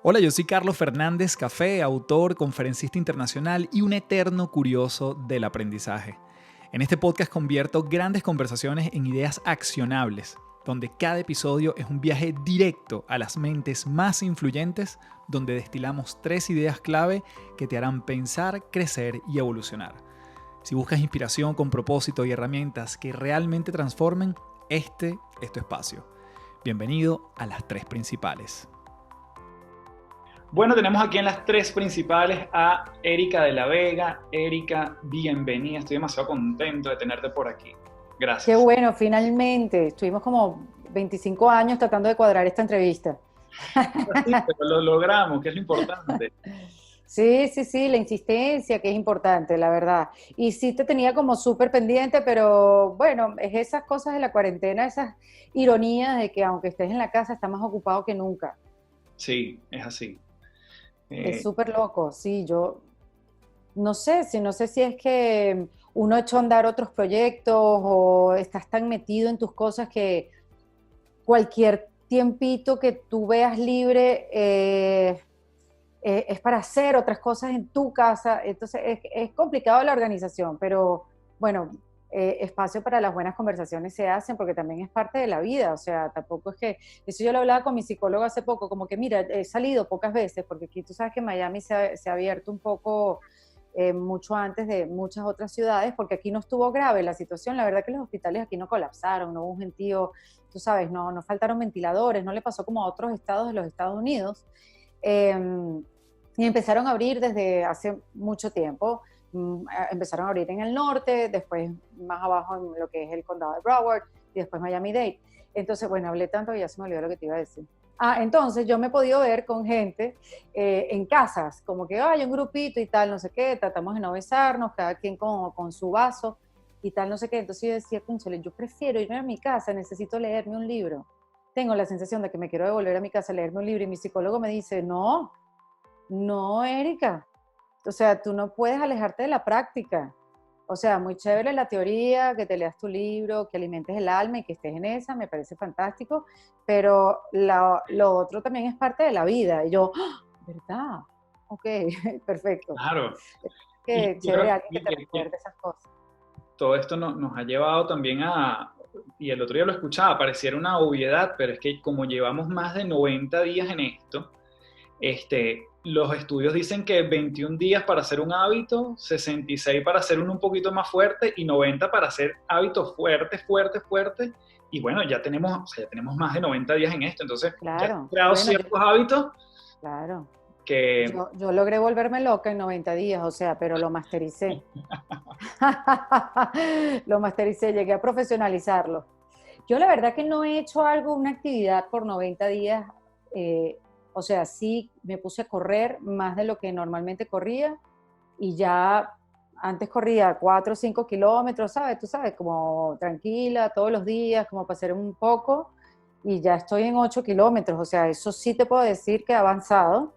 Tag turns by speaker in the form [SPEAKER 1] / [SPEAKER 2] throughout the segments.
[SPEAKER 1] Hola, yo soy Carlos Fernández Café, autor, conferencista internacional y un eterno curioso del aprendizaje. En este podcast convierto grandes conversaciones en ideas accionables, donde cada episodio es un viaje directo a las mentes más influyentes, donde destilamos 3 ideas clave que te harán pensar, crecer y evolucionar. Si buscas inspiración con propósito y herramientas que realmente transformen, este es tu espacio. Bienvenido a las 3 principales.
[SPEAKER 2] Bueno, tenemos aquí en las 3 principales a Erika de la Vega. Erika, bienvenida. Estoy demasiado contento de tenerte por aquí.
[SPEAKER 3] Qué
[SPEAKER 2] Gracias.
[SPEAKER 3] bueno, finalmente. Estuvimos como 25 años tratando de cuadrar esta entrevista.
[SPEAKER 2] Sí, pero lo logramos, que es lo importante.
[SPEAKER 3] Sí, sí, sí, la insistencia que es importante, la verdad. Y sí te tenía como súper pendiente, pero bueno, es esas cosas de la cuarentena, esas ironías de que aunque estés en la casa, estás más ocupado que nunca.
[SPEAKER 2] Sí, es así.
[SPEAKER 3] Es
[SPEAKER 2] Eh,
[SPEAKER 3] súper loco, sí, yo no sé si es que uno echó a andar otros proyectos o estás tan metido en tus cosas que cualquier tiempito que tú veas libre es para hacer otras cosas en tu casa. Entonces es complicado la organización, pero bueno, espacio para las buenas conversaciones se hacen porque también es parte de la vida. O sea, tampoco es que, eso yo lo hablaba con mi psicólogo hace poco, como que mira, he salido pocas veces porque aquí tú sabes que Miami se ha abierto un poco mucho antes de muchas otras ciudades, porque aquí no estuvo grave la situación. La verdad que los hospitales aquí no colapsaron, no hubo un gentío, tú sabes, no faltaron ventiladores, no le pasó como a otros estados de los Estados Unidos. Eh, y empezaron a abrir desde hace mucho tiempo. Empezaron a abrir en el norte, después más abajo en lo que es el condado de Broward y después Miami-Dade. Entonces, bueno, hablé tanto que ya se me olvidó lo que te iba a decir. Entonces yo me he podido ver con gente en casas, como que hay un grupito y tal, no sé qué, tratamos de no besarnos, cada quien con su vaso y tal, no sé qué. Entonces yo decía, cónchale, yo prefiero irme a mi casa, necesito leerme un libro. Tengo la sensación de que me quiero devolver a mi casa a leerme un libro y mi psicólogo me dice, no, no, Erika, o sea, tú no puedes alejarte de la práctica. O sea, muy chévere la teoría, que te leas tu libro, que alimentes el alma y que estés en esa, me parece fantástico, pero lo otro también es parte de la vida. Y yo, ¡ah! ¿Verdad? Ok, perfecto.
[SPEAKER 2] claro. Y
[SPEAKER 3] Qué chévere
[SPEAKER 2] claro,
[SPEAKER 3] alguien que te recuerde esas cosas.
[SPEAKER 2] todo esto nos ha llevado también y el otro día lo escuchaba, pareciera una obviedad, pero es que como llevamos más de 90 días en esto, los estudios dicen que 21 días para hacer un hábito, 66 para hacer uno un poquito más fuerte y 90 para hacer hábitos fuertes, fuertes, fuertes. Y bueno, ya tenemos, o sea, ya tenemos más de 90 días en esto, entonces ya he
[SPEAKER 3] Claro,
[SPEAKER 2] creado
[SPEAKER 3] bueno,
[SPEAKER 2] ciertos hábitos
[SPEAKER 3] claro.
[SPEAKER 2] que,
[SPEAKER 3] Yo logré volverme loca en 90 días, o sea, pero lo mastericé. Lo mastericé, llegué a profesionalizarlo. Yo la verdad que no he hecho algo, una actividad por 90 días, eh, o sea, sí me puse a correr más de lo que normalmente corría y ya antes corría 4 o 5 kilómetros, ¿sabes? Tú sabes, como tranquila todos los días, como para hacer un poco y ya estoy en 8 kilómetros, o sea, eso sí te puedo decir que he avanzado,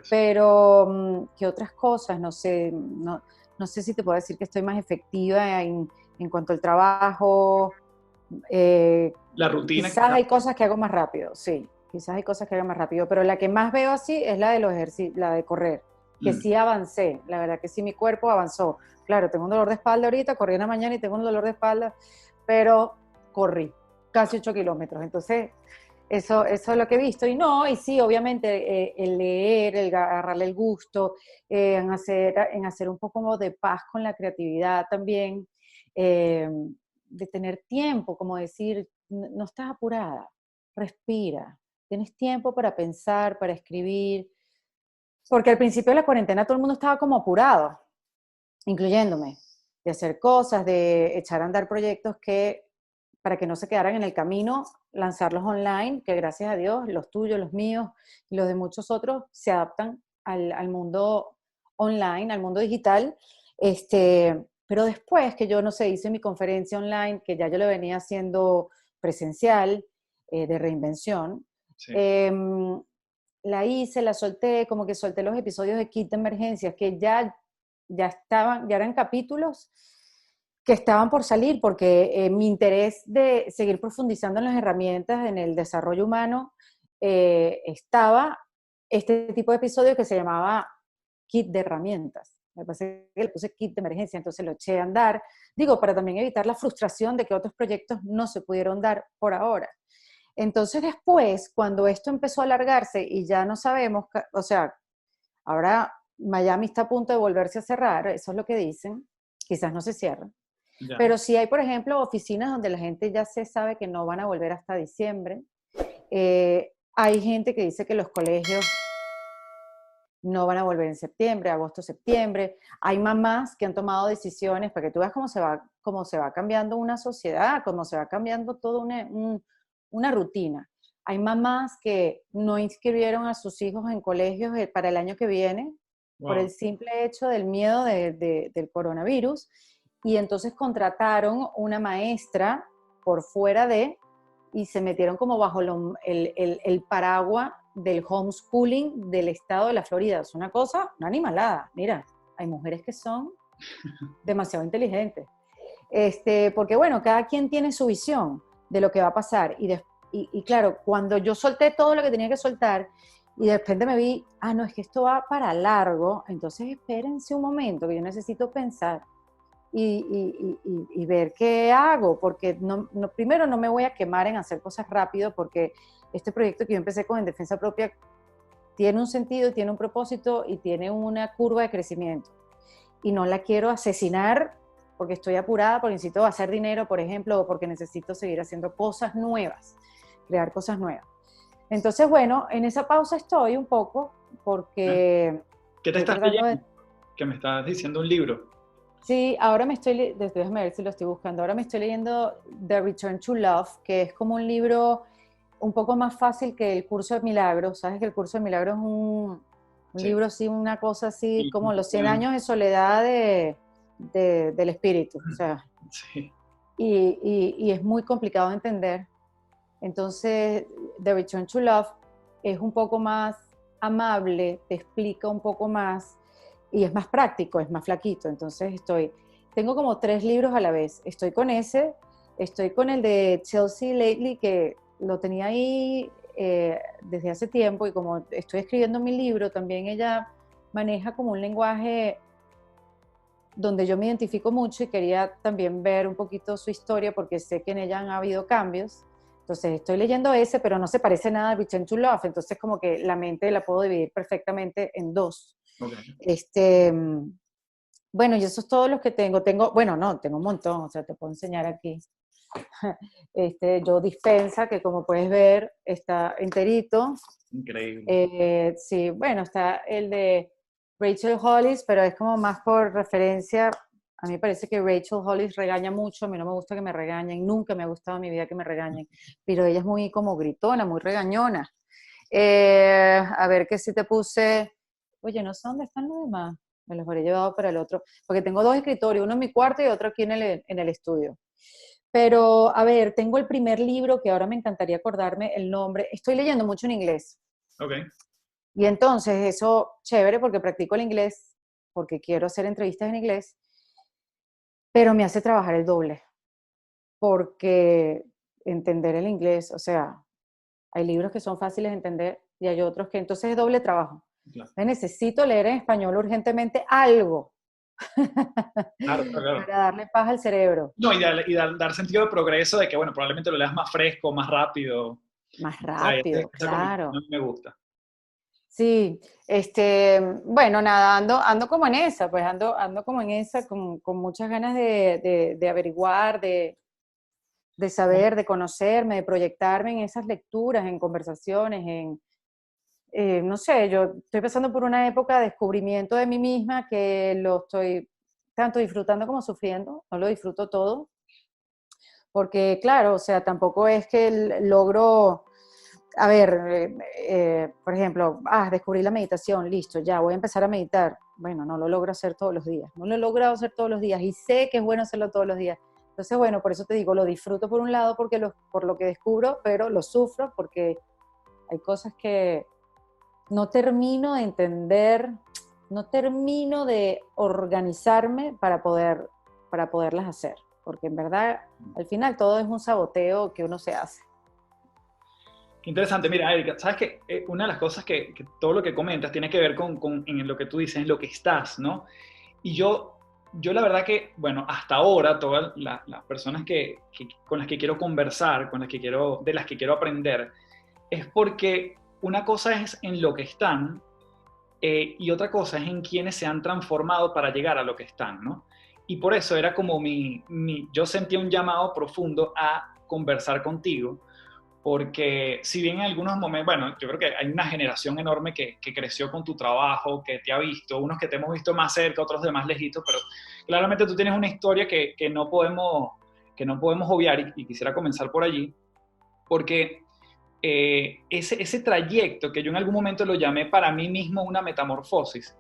[SPEAKER 3] pero ¿qué otras cosas? No sé, no sé si te puedo decir que estoy más efectiva en cuanto al trabajo. Eh,
[SPEAKER 2] la rutina
[SPEAKER 3] Quizás
[SPEAKER 2] quizás.
[SPEAKER 3] hay cosas que hago más rápido, sí, quizás hay cosas que hago más rápido, pero la que más veo así es la de los ejercicios, la de correr, que
[SPEAKER 2] Mm.
[SPEAKER 3] sí avancé, la verdad que sí mi cuerpo avanzó. Claro, tengo un dolor de espalda ahorita, corrí en la mañana y tengo un dolor de espalda, pero corrí casi 8 kilómetros, entonces eso es lo que he visto. Y no, y sí, obviamente el leer, el agarrarle el gusto, en hacer un poco como de paz con la creatividad también, eh, de tener tiempo, como decir, no estás apurada, respira, tienes tiempo para pensar, para escribir, porque al principio de la cuarentena todo el mundo estaba como apurado, incluyéndome, de hacer cosas, de echar a andar proyectos que, para que no se quedaran en el camino, lanzarlos online, que gracias a Dios, los tuyos, los míos y los de muchos otros se adaptan al mundo online, al mundo digital. Pero después que yo, no sé, hice mi conferencia online, que ya yo lo venía haciendo presencial, de reinvención,
[SPEAKER 2] Sí.
[SPEAKER 3] eh, la hice, la solté, como que solté los episodios de Kit de Emergencias, que ya estaban, ya eran capítulos que estaban por salir, porque mi interés de seguir profundizando en las herramientas, en el desarrollo humano, estaba, este tipo de episodio que se llamaba kit de herramientas. Me parece que le puse kit de emergencia, entonces lo eché a andar. Digo, para también evitar la frustración de que otros proyectos no se pudieron dar por ahora. Entonces después, cuando esto empezó a alargarse y ya no sabemos, o sea, ahora Miami está a punto de volverse a cerrar, eso es lo que dicen, quizás no se cierra.
[SPEAKER 2] Ya.
[SPEAKER 3] Pero sí hay, por ejemplo, oficinas donde la gente ya se sabe que no van a volver hasta diciembre. Hay gente que dice que los colegios no van a volver en septiembre, agosto, septiembre. Hay mamás que han tomado decisiones, para que tú veas cómo se va cambiando una sociedad, cómo se va cambiando toda una rutina. Hay mamás que no inscribieron a sus hijos en colegios para el año que viene, por el simple hecho del miedo del coronavirus, y entonces contrataron una maestra por fuera y se metieron como bajo el paraguas del homeschooling del estado de la Florida. Es una cosa, una animalada. Mira, hay mujeres que son demasiado inteligentes. Porque bueno, cada quien tiene su visión de lo que va a pasar. Y claro, cuando yo solté todo lo que tenía que soltar, y de repente me vi, no, es que esto va para largo, entonces espérense un momento, que yo necesito pensar y ver qué hago, porque primero no me voy a quemar en hacer cosas rápido, porque este proyecto que yo empecé con En Defensa Propia tiene un sentido, tiene un propósito y tiene una curva de crecimiento. Y no la quiero asesinar porque estoy apurada, porque necesito hacer dinero, por ejemplo, o porque necesito seguir haciendo cosas nuevas, crear cosas nuevas. Entonces, bueno, en esa pausa estoy un poco, porque...
[SPEAKER 2] ¿Qué te estás leyendo? Que me estás diciendo un libro.
[SPEAKER 3] Sí, ahora déjame ver si lo estoy buscando, ahora me estoy leyendo The Return to Love, que es como un libro un poco más fácil que el Curso de Milagros. Sabes que el Curso de Milagros es un libro así, una cosa así, como los 100 años de soledad del espíritu, o sea,
[SPEAKER 2] sí.
[SPEAKER 3] y es muy complicado de entender. Entonces, The Return to Love es un poco más amable, te explica un poco más, y es más práctico, es más flaquito. Entonces tengo como 3 libros a la vez. Estoy con ese, estoy con el de Chelsea Lately, que lo tenía ahí desde hace tiempo, y como estoy escribiendo mi libro, también ella maneja como un lenguaje donde yo me identifico mucho, y quería también ver un poquito su historia, porque sé que en ella han habido cambios. Entonces estoy leyendo ese, pero no se parece nada a Return to Love, entonces como que la mente la puedo dividir perfectamente en 2.
[SPEAKER 2] Okay.
[SPEAKER 3] Bueno, y eso es todo lo que tengo. Bueno, no, tengo un montón, o sea, te puedo enseñar aquí. Yo Dispensa, que como puedes ver, está enterito.
[SPEAKER 2] Increíble.
[SPEAKER 3] Sí, bueno, está el de Rachel Hollis, pero es como más por referencia. A mí me parece que Rachel Hollis regaña mucho, a mí no me gusta que me regañen, nunca me ha gustado en mi vida que me regañen, pero ella es muy como gritona, muy regañona. A ver que si te puse, oye, no sé dónde están los demás, me los habré llevado para el otro, porque tengo 2 escritorios, uno en mi cuarto y otro aquí en el estudio. Pero, a ver, tengo el primer libro que ahora me encantaría acordarme el nombre. Estoy leyendo mucho en inglés.
[SPEAKER 2] Okay.
[SPEAKER 3] Y entonces eso, chévere, porque practico el inglés, porque quiero hacer entrevistas en inglés, pero me hace trabajar el doble, porque entender el inglés, o sea, hay libros que son fáciles de entender y hay otros que entonces es doble trabajo.
[SPEAKER 2] Claro.
[SPEAKER 3] Necesito leer en español urgentemente algo
[SPEAKER 2] Claro.
[SPEAKER 3] para darle paz al cerebro.
[SPEAKER 2] No, y dar sentido de progreso de que, bueno, probablemente lo leas más fresco, más rápido.
[SPEAKER 3] Más
[SPEAKER 2] O sea,
[SPEAKER 3] rápido,
[SPEAKER 2] esa combinación
[SPEAKER 3] claro.
[SPEAKER 2] me gusta.
[SPEAKER 3] Sí, bueno, nada, ando como en esa, pues ando como en esa, con muchas ganas de averiguar, de saber, de conocerme, de proyectarme en esas lecturas, en conversaciones, no sé, yo estoy pasando por una época de descubrimiento de mí misma que lo estoy tanto disfrutando como sufriendo, no lo disfruto todo, porque claro, o sea, tampoco es que logro, a ver, por ejemplo, descubrí la meditación, listo, ya voy a empezar a meditar. Bueno, no lo logro hacer todos los días, no lo he logrado hacer todos los días y sé que es bueno hacerlo todos los días. Entonces, bueno, por eso te digo, lo disfruto por un lado por lo que descubro, pero lo sufro porque hay cosas que no termino de entender, no termino de organizarme para poderlas hacer, porque en verdad al final todo es un saboteo que uno se hace.
[SPEAKER 2] Qué interesante. Mira, Erika, sabes que una de las cosas que todo lo que comentas tiene que ver en lo que tú dices, en lo que estás, ¿no? Y yo la verdad que, bueno, hasta ahora todas las personas con las que quiero conversar, de las que quiero aprender, es porque una cosa es en lo que están y otra cosa es en quienes se han transformado para llegar a lo que están, ¿no? Y por eso era como yo sentía un llamado profundo a conversar contigo, porque si bien en algunos momentos, bueno, yo creo que hay una generación enorme que creció con tu trabajo, que te ha visto, unos que te hemos visto más cerca, otros de más lejitos, pero claramente tú tienes una historia que no podemos obviar y quisiera comenzar por allí, porque ese trayecto que yo en algún momento lo llamé para mí mismo una metamorfosis,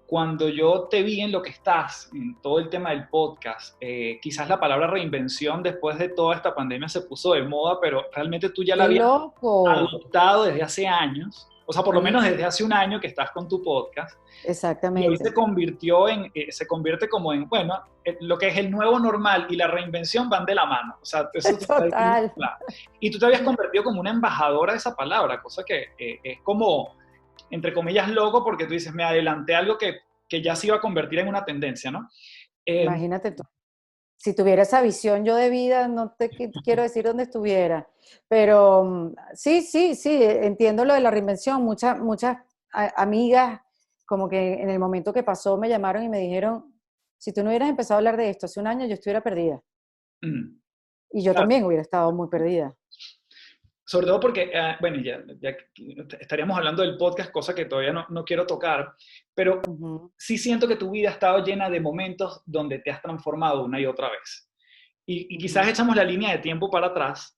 [SPEAKER 2] cuando yo te vi en lo que estás, en todo el tema del podcast, quizás la palabra reinvención después de toda esta pandemia se puso de moda, pero realmente tú ya la
[SPEAKER 3] ¡Qué
[SPEAKER 2] habías
[SPEAKER 3] loco!
[SPEAKER 2] adoptado desde hace años, o sea, por lo menos
[SPEAKER 3] Sí,
[SPEAKER 2] desde hace un año que estás con tu podcast, y hoy
[SPEAKER 3] exactamente.
[SPEAKER 2] se convierte como en, bueno, lo que es el nuevo normal y la reinvención van de la mano, o sea, eso te está diciendo,
[SPEAKER 3] Total.
[SPEAKER 2] claro. Y tú te habías convertido como una embajadora de esa palabra, cosa que es como entre comillas, loco, porque tú dices, me adelanté a algo que ya se iba a convertir en una tendencia, ¿no? Eh,
[SPEAKER 3] Imagínate tú. Si tuviera esa visión yo de vida, no te quiero decir dónde estuviera. Pero sí, sí, sí, entiendo lo de la reinvención. Muchas amigas, como que en el momento que pasó, me llamaron y me dijeron, si tú no hubieras empezado a hablar de esto hace un año, yo estuviera perdida.
[SPEAKER 2] mm,
[SPEAKER 3] Y yo
[SPEAKER 2] claro,
[SPEAKER 3] también hubiera estado muy perdida.
[SPEAKER 2] sobre todo porque, bueno, ya estaríamos hablando del podcast, cosa que todavía no quiero tocar, pero
[SPEAKER 3] Ujú,
[SPEAKER 2] sí siento que tu vida ha estado llena de momentos donde te has transformado una y otra vez. Y quizás
[SPEAKER 3] ujú,
[SPEAKER 2] echamos la línea de tiempo para atrás,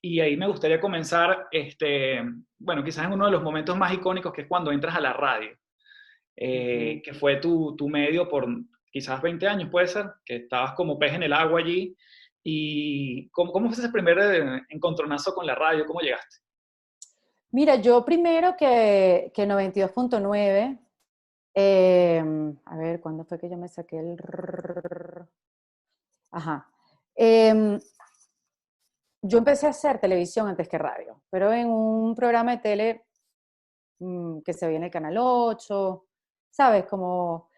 [SPEAKER 2] y ahí me gustaría comenzar, bueno, quizás en uno de los momentos más icónicos, que es cuando entras a la radio.
[SPEAKER 3] ujú.
[SPEAKER 2] Que fue tu medio por quizás 20 años, puede ser, que estabas como pez en el agua allí. ¿Y cómo fue ese primer encontronazo con la radio? ¿Cómo llegaste?
[SPEAKER 3] Mira, yo primero que 92.9, a ver, ¿cuándo fue que yo me saqué el... Ajá. Em, yo empecé a hacer televisión antes que radio, pero en un programa de tele que se veía en el Canal 8, ¿sabes? Como,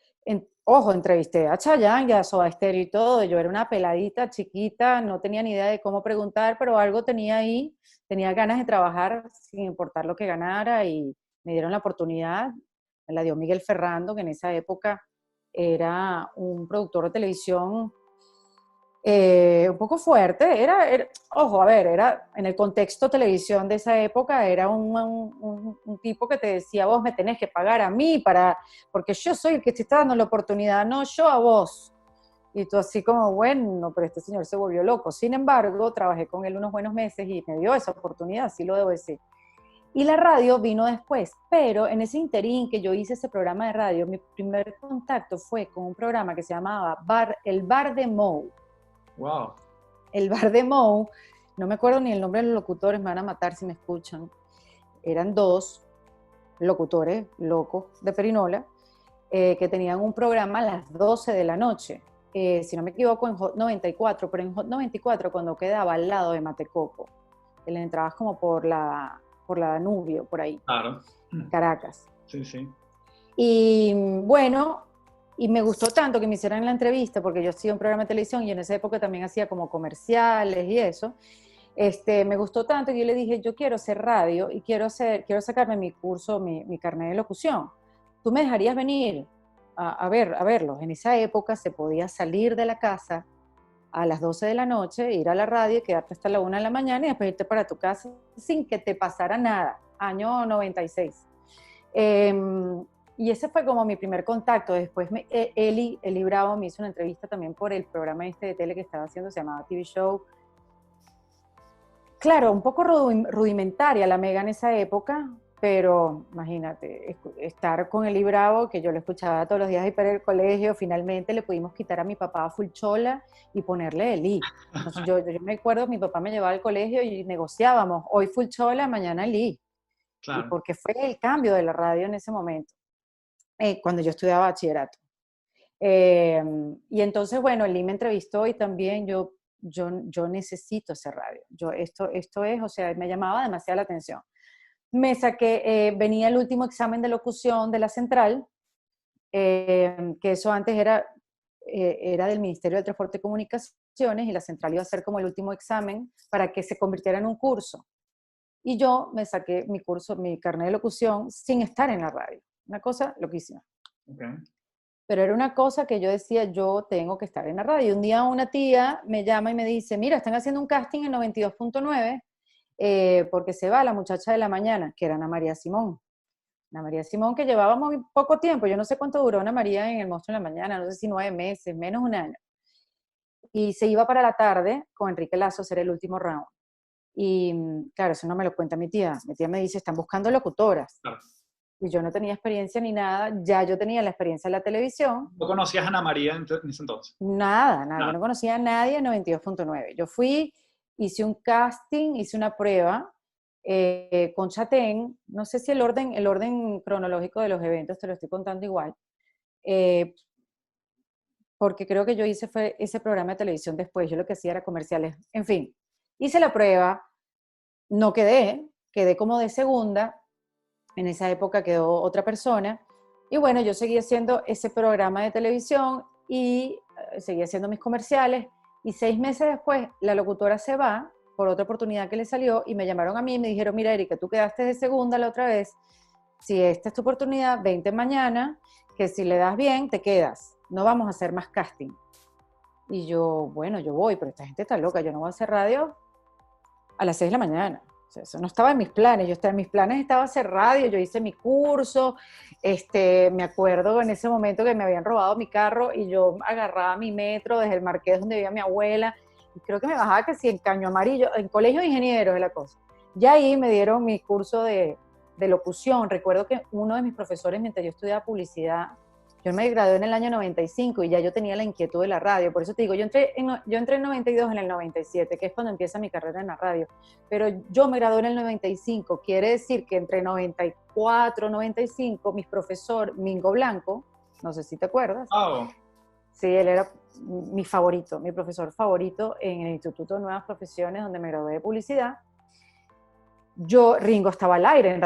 [SPEAKER 3] ojo, entrevisté a Chayanne y a Soda Stereo y todo. Yo era una peladita chiquita, no tenía ni idea de cómo preguntar, pero algo tenía ahí, tenía ganas de trabajar sin importar lo que ganara y me dieron la oportunidad. Me la dio Miguel Ferrando, que en esa época era un productor de televisión un poco fuerte, ojo, a ver, era en el contexto televisión de esa época, era un tipo que te decía, vos me tenés que pagar a mí porque yo soy el que te está dando la oportunidad, no yo a vos. Y tú así como, bueno, pero este señor se volvió loco. Sin embargo, trabajé con él unos buenos meses y me dio esa oportunidad, sí lo debo decir. Y la radio vino después, pero en ese interín que yo hice ese programa de radio, mi primer contacto fue con un programa que se llamaba El Bar de Moe.
[SPEAKER 2] Wow.
[SPEAKER 3] El bar de Moe, no me acuerdo ni el nombre de los locutores, me van a matar si me escuchan. Eran dos locutores locos de Perinola que tenían un programa a las 12 de la noche. Si no me equivoco, en Hot 94, pero en Hot 94 cuando quedaba al lado de Matecoco, que le entrabas como por la Danubio, por ahí,
[SPEAKER 2] Claro.
[SPEAKER 3] Caracas.
[SPEAKER 2] Sí, sí.
[SPEAKER 3] Y bueno, y me gustó tanto que me hicieran la entrevista, porque yo hacía un programa de televisión y en esa época también hacía como comerciales y eso. Me gustó tanto que yo le dije, yo quiero hacer radio y quiero sacarme mi curso, mi carnet de locución. ¿Tú me dejarías venir a verlos? En esa época se podía salir de la casa a las 12 de la noche, ir a la radio, quedarte hasta la 1 de la mañana y después irte para tu casa sin que te pasara nada. Año 96. Y ese fue como mi primer contacto. Después Eli Bravo me hizo una entrevista también por el programa este de tele que estaba haciendo, se llamaba TV Show. Claro, un poco rudimentaria la Mega en esa época, pero imagínate, estar con Eli Bravo, que yo lo escuchaba todos los días ahí para el colegio, finalmente le pudimos quitar a mi papá a Fulchola y ponerle Eli. Entonces yo me acuerdo, mi papá me llevaba al colegio y negociábamos, hoy Fulchola, mañana Eli. Y
[SPEAKER 2] Claro.
[SPEAKER 3] porque fue el cambio de la radio en ese momento, cuando yo estudiaba bachillerato. Y entonces, bueno, Eli me entrevistó y también yo yo necesito hacer radio. Esto es, o sea, me llamaba demasiado la atención. Me saqué, venía el último examen de locución de la central, que eso antes era del Ministerio de Transporte y Comunicaciones, y la central iba a ser como el último examen para que se convirtiera en un curso. Y yo me saqué mi curso, mi carnet de locución, sin estar en la radio. Una cosa loquísima.
[SPEAKER 2] Okay.
[SPEAKER 3] Pero era una cosa que yo decía, yo tengo que estar en la radio. Y un día una tía me llama y me dice, mira, están haciendo un casting en 92.9 porque se va la muchacha de la mañana, que era Ana María Simón. Ana María Simón, que llevaba muy poco tiempo, yo no sé cuánto duró Ana María en El Monstruo en la Mañana, no sé si 9 meses, menos un año. Y se iba para la tarde con Enrique Lazo a hacer el último round. Y claro, eso no me lo cuenta mi tía. Mi tía me dice, están buscando locutoras.
[SPEAKER 2] Claro.
[SPEAKER 3] Y yo no tenía experiencia ni nada, ya yo tenía la experiencia en la televisión.
[SPEAKER 2] ¿No conocías a Ana María en ese entonces?
[SPEAKER 3] Nada, yo no conocía a nadie en 92.9. Yo fui, hice un casting, hice una prueba con Chatén, no sé si el orden cronológico de los eventos te lo estoy contando igual, porque creo que yo fue ese programa de televisión después, yo lo que hacía era comerciales, en fin, hice la prueba, no quedé como de segunda, en esa época quedó otra persona, y bueno, yo seguí haciendo ese programa de televisión y seguí haciendo mis comerciales, y 6 meses después la locutora se va por otra oportunidad que le salió, y me llamaron a mí y me dijeron, mira Erika, tú quedaste de segunda la otra vez, si esta es tu oportunidad, vente mañana, que si le das bien, te quedas, no vamos a hacer más casting. Y yo, bueno, yo voy, pero esta gente está loca, yo no voy a hacer radio a las 6 de la mañana. O sea, eso no estaba en mis planes, en mis planes estaba hacer radio, yo hice mi curso, me acuerdo en ese momento que me habían robado mi carro y yo agarraba mi metro desde el Marqués donde vivía mi abuela, y creo que me bajaba que sí en Caño Amarillo, en Colegio de Ingenieros es la cosa. Y ahí me dieron mi curso de locución. Recuerdo que uno de mis profesores, mientras yo estudiaba publicidad, yo me gradué en el año 95 y ya yo tenía la inquietud de la radio. Por eso te digo, yo entré en 92 en el 97, que es cuando empieza mi carrera en la radio. Pero yo me gradué en el 95. Quiere decir que entre 94 y 95, mi profesor Mingo Blanco, no sé si te acuerdas.
[SPEAKER 2] Oh.
[SPEAKER 3] Sí, él era mi favorito, mi profesor favorito en el Instituto de Nuevas Profesiones, donde me gradué de publicidad. Mingo estaba al aire en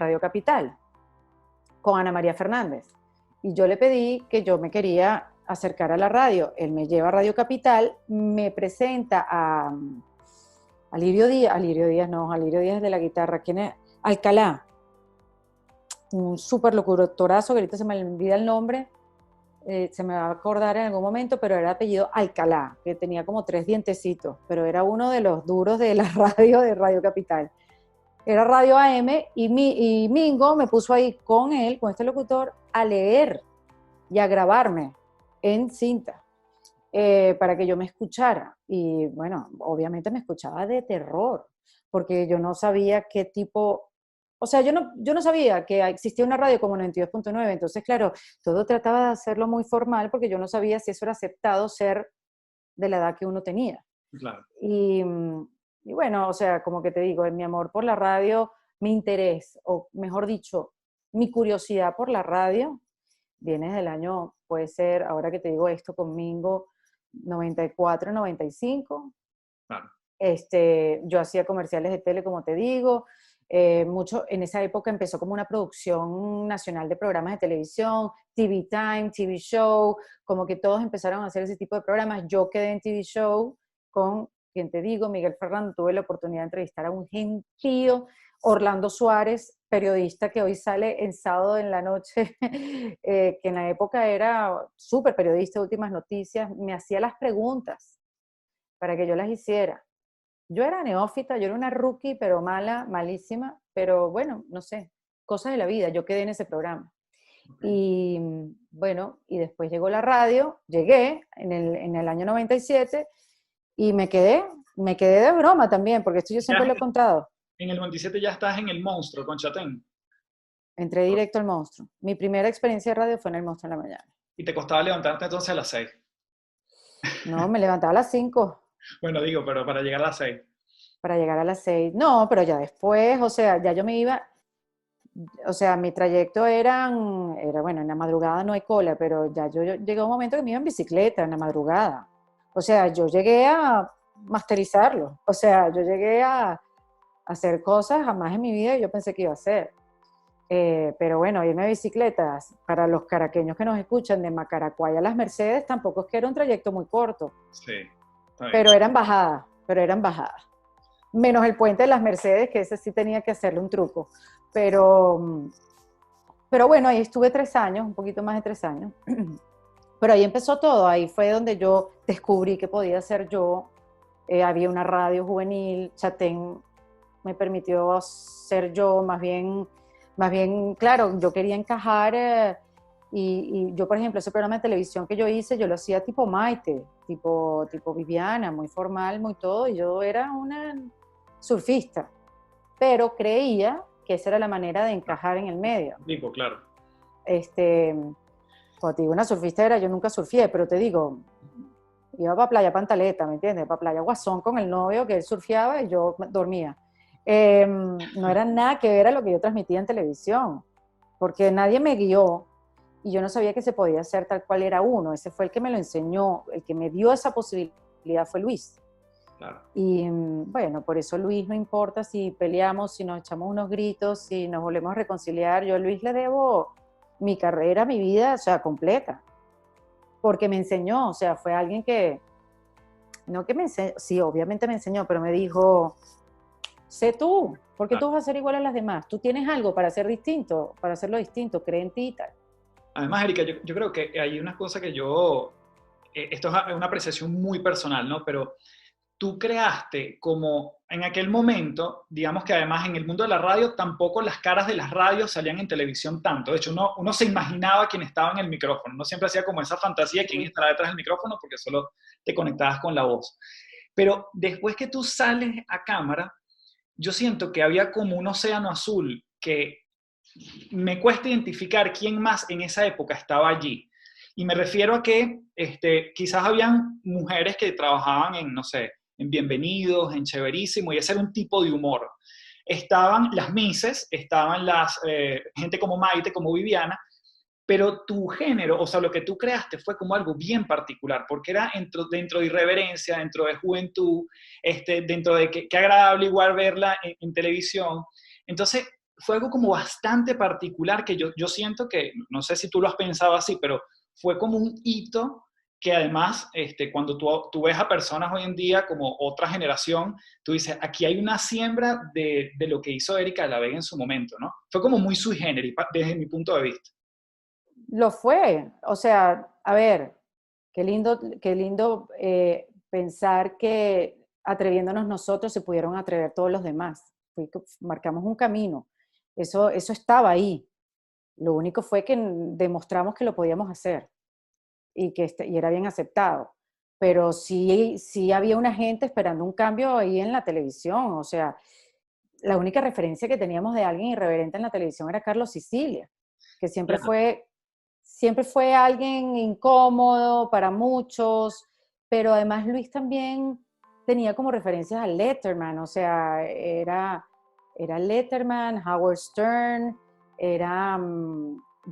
[SPEAKER 3] Radio Capital, con Ana María Fernández. Y yo le pedí que yo me quería acercar a la radio. Él me lleva a Radio Capital, me presenta a Alirio Díaz de la guitarra. ¿Quién es? Alcalá. Un súper locutorazo, que ahorita se me olvida el nombre, se me va a acordar en algún momento, pero era apellido Alcalá, que tenía como 3 dientecitos, pero era uno de los duros de la radio de Radio Capital. Era Radio AM y Mingo me puso ahí con él, con este locutor, a leer y a grabarme en cinta para que yo me escuchara. Y bueno, obviamente me escuchaba de terror, porque yo no sabía qué tipo... O sea, yo no sabía que existía una radio como 92.9, entonces, claro, todo trataba de hacerlo muy formal porque yo no sabía si eso era aceptado ser de la edad que uno tenía.
[SPEAKER 2] Claro.
[SPEAKER 3] Y bueno, o sea, como que te digo, en mi amor por la radio, mi interés, o mejor dicho, mi curiosidad por la radio, viene desde el año, puede ser, ahora que te digo esto conmigo, 94, 95.
[SPEAKER 2] Claro.
[SPEAKER 3] Yo hacía comerciales de tele, como te digo, mucho, en esa época empezó como una producción nacional de programas de televisión, TV Time, TV Show, como que todos empezaron a hacer ese tipo de programas. Yo quedé en TV Show con, quien te digo, Miguel Ferrando. Tuve la oportunidad de entrevistar a un gentío, Orlando Suárez, periodista que hoy sale en Sábado en la Noche, que en la época era súper periodista de Últimas Noticias, me hacía las preguntas para que yo las hiciera. Yo era neófita, yo era una rookie, pero malísima, pero bueno, no sé, cosas de la vida, yo quedé en ese programa. Okay. Y bueno, y después llegó la radio, llegué en el año 97 y me quedé de broma también, porque esto yo siempre lo he contado.
[SPEAKER 2] En el 97 ya estás en El Monstruo con Chatén.
[SPEAKER 3] Entré directo al Monstruo. Mi primera experiencia de radio fue en El Monstruo en la mañana.
[SPEAKER 2] ¿Y te costaba levantarte entonces a las 6?
[SPEAKER 3] No, me levantaba a las 5.
[SPEAKER 2] Bueno, digo, pero para llegar a las 6.
[SPEAKER 3] Para llegar a las 6. No, pero ya después, o sea, ya yo me iba, o sea, mi trayecto era, bueno, en la madrugada no hay cola, pero ya yo llegué a un momento que me iba en bicicleta, en la madrugada. O sea, yo llegué a masterizarlo. O sea, yo llegué a hacer cosas jamás en mi vida que yo pensé que iba a hacer. Pero bueno, irme de bicicletas, para los caraqueños que nos escuchan, de Macaracuay a Las Mercedes, tampoco es que era un trayecto muy corto.
[SPEAKER 2] Sí, está bien.
[SPEAKER 3] Pero eran bajadas. Menos el puente de Las Mercedes, que ese sí tenía que hacerle un truco. Pero, pero bueno, ahí estuve 3 años, un poquito más de 3 años. Pero ahí empezó todo, ahí fue donde yo descubrí que podía ser yo. Había una radio juvenil, Chatén me permitió ser yo, más bien, claro, yo quería encajar y yo, por ejemplo, ese programa de televisión que yo hice, yo lo hacía tipo Maite, tipo Viviana, muy formal, muy todo, y yo era una surfista, pero creía que esa era la manera de encajar en el medio.
[SPEAKER 2] Tipo, claro.
[SPEAKER 3] Cuando te digo una surfista era, yo nunca surfié, pero te digo, iba para Playa Pantaleta, ¿me entiendes? Para Playa Guasón con el novio, que él surfeaba y yo dormía. No era nada que ver a lo que yo transmitía en televisión, porque nadie me guió y yo no sabía que se podía hacer tal cual era uno. Ese fue el que me lo enseñó, el que me dio esa posibilidad fue Luis.
[SPEAKER 2] Claro.
[SPEAKER 3] Y bueno, por eso Luis, no importa si peleamos, si nos echamos unos gritos, si nos volvemos a reconciliar, yo a Luis le debo mi carrera, mi vida, o sea, completa, porque me enseñó, o sea, fue alguien que, no que me enseñó, sí, obviamente me enseñó, pero me dijo, sé tú, porque tú vas a ser igual a las demás, tú tienes algo para ser distinto, para hacerlo distinto, cree en ti y tal.
[SPEAKER 2] Además, Erika, yo creo que hay una cosa que esto es una apreciación muy personal, ¿no? Pero tú creaste como en aquel momento, digamos que además en el mundo de la radio tampoco las caras de las radios salían en televisión tanto. De hecho, uno se imaginaba quién estaba en el micrófono. Uno siempre hacía como esa fantasía de quién estará detrás del micrófono porque solo te conectabas con la voz. Pero después que tú sales a cámara, yo siento que había como un océano azul que me cuesta identificar quién más en esa época estaba allí. Y me refiero a que quizás habían mujeres que trabajaban en, no sé, en Bienvenidos, en Chéverísimo, y ese era un tipo de humor. Estaban las Mises, estaban las gente como Maite, como Viviana, pero tu género, o sea, lo que tú creaste fue como algo bien particular, porque era dentro de irreverencia, dentro de juventud, dentro de qué agradable igual verla en televisión. Entonces, fue algo como bastante particular que yo siento que, no sé si tú lo has pensado así, pero fue como un hito que además, cuando tú ves a personas hoy en día como otra generación, tú dices, aquí hay una siembra de lo que hizo Erika de la Vega en su momento, ¿no? Fue como muy sui generis desde mi punto de vista.
[SPEAKER 3] Lo fue, o sea, a ver, qué lindo pensar que atreviéndonos nosotros se pudieron atrever todos los demás. Marcamos un camino, eso estaba ahí. Lo único fue que demostramos que lo podíamos hacer y era bien aceptado. Pero sí había una gente esperando un cambio ahí en la televisión. O sea, la única referencia que teníamos de alguien irreverente en la televisión era Carlos Sicilia, que siempre fue alguien incómodo para muchos, pero además Luis también tenía como referencias a Letterman, o sea, era Letterman, Howard Stern, era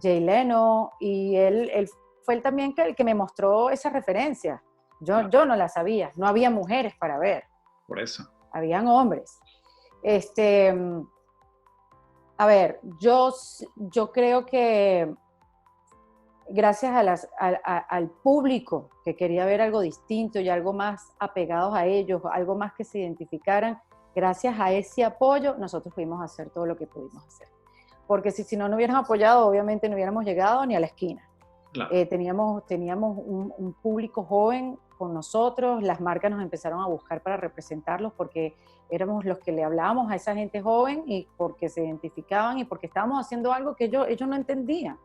[SPEAKER 3] Jay Leno, y él fue él también el que me mostró esas referencias. Yo no las sabía, no había mujeres para ver.
[SPEAKER 2] Por eso.
[SPEAKER 3] Habían hombres. A ver, yo creo que gracias al público que quería ver algo distinto y algo más apegados a ellos, algo más que se identificaran, gracias a ese apoyo nosotros pudimos hacer todo lo que pudimos hacer. Porque si no nos hubieran apoyado, obviamente no hubiéramos llegado ni a la esquina.
[SPEAKER 2] Claro.
[SPEAKER 3] Teníamos un público joven con nosotros, las marcas nos empezaron a buscar para representarlos porque éramos los que le hablábamos a esa gente joven y porque se identificaban y porque estábamos haciendo algo que ellos no entendían.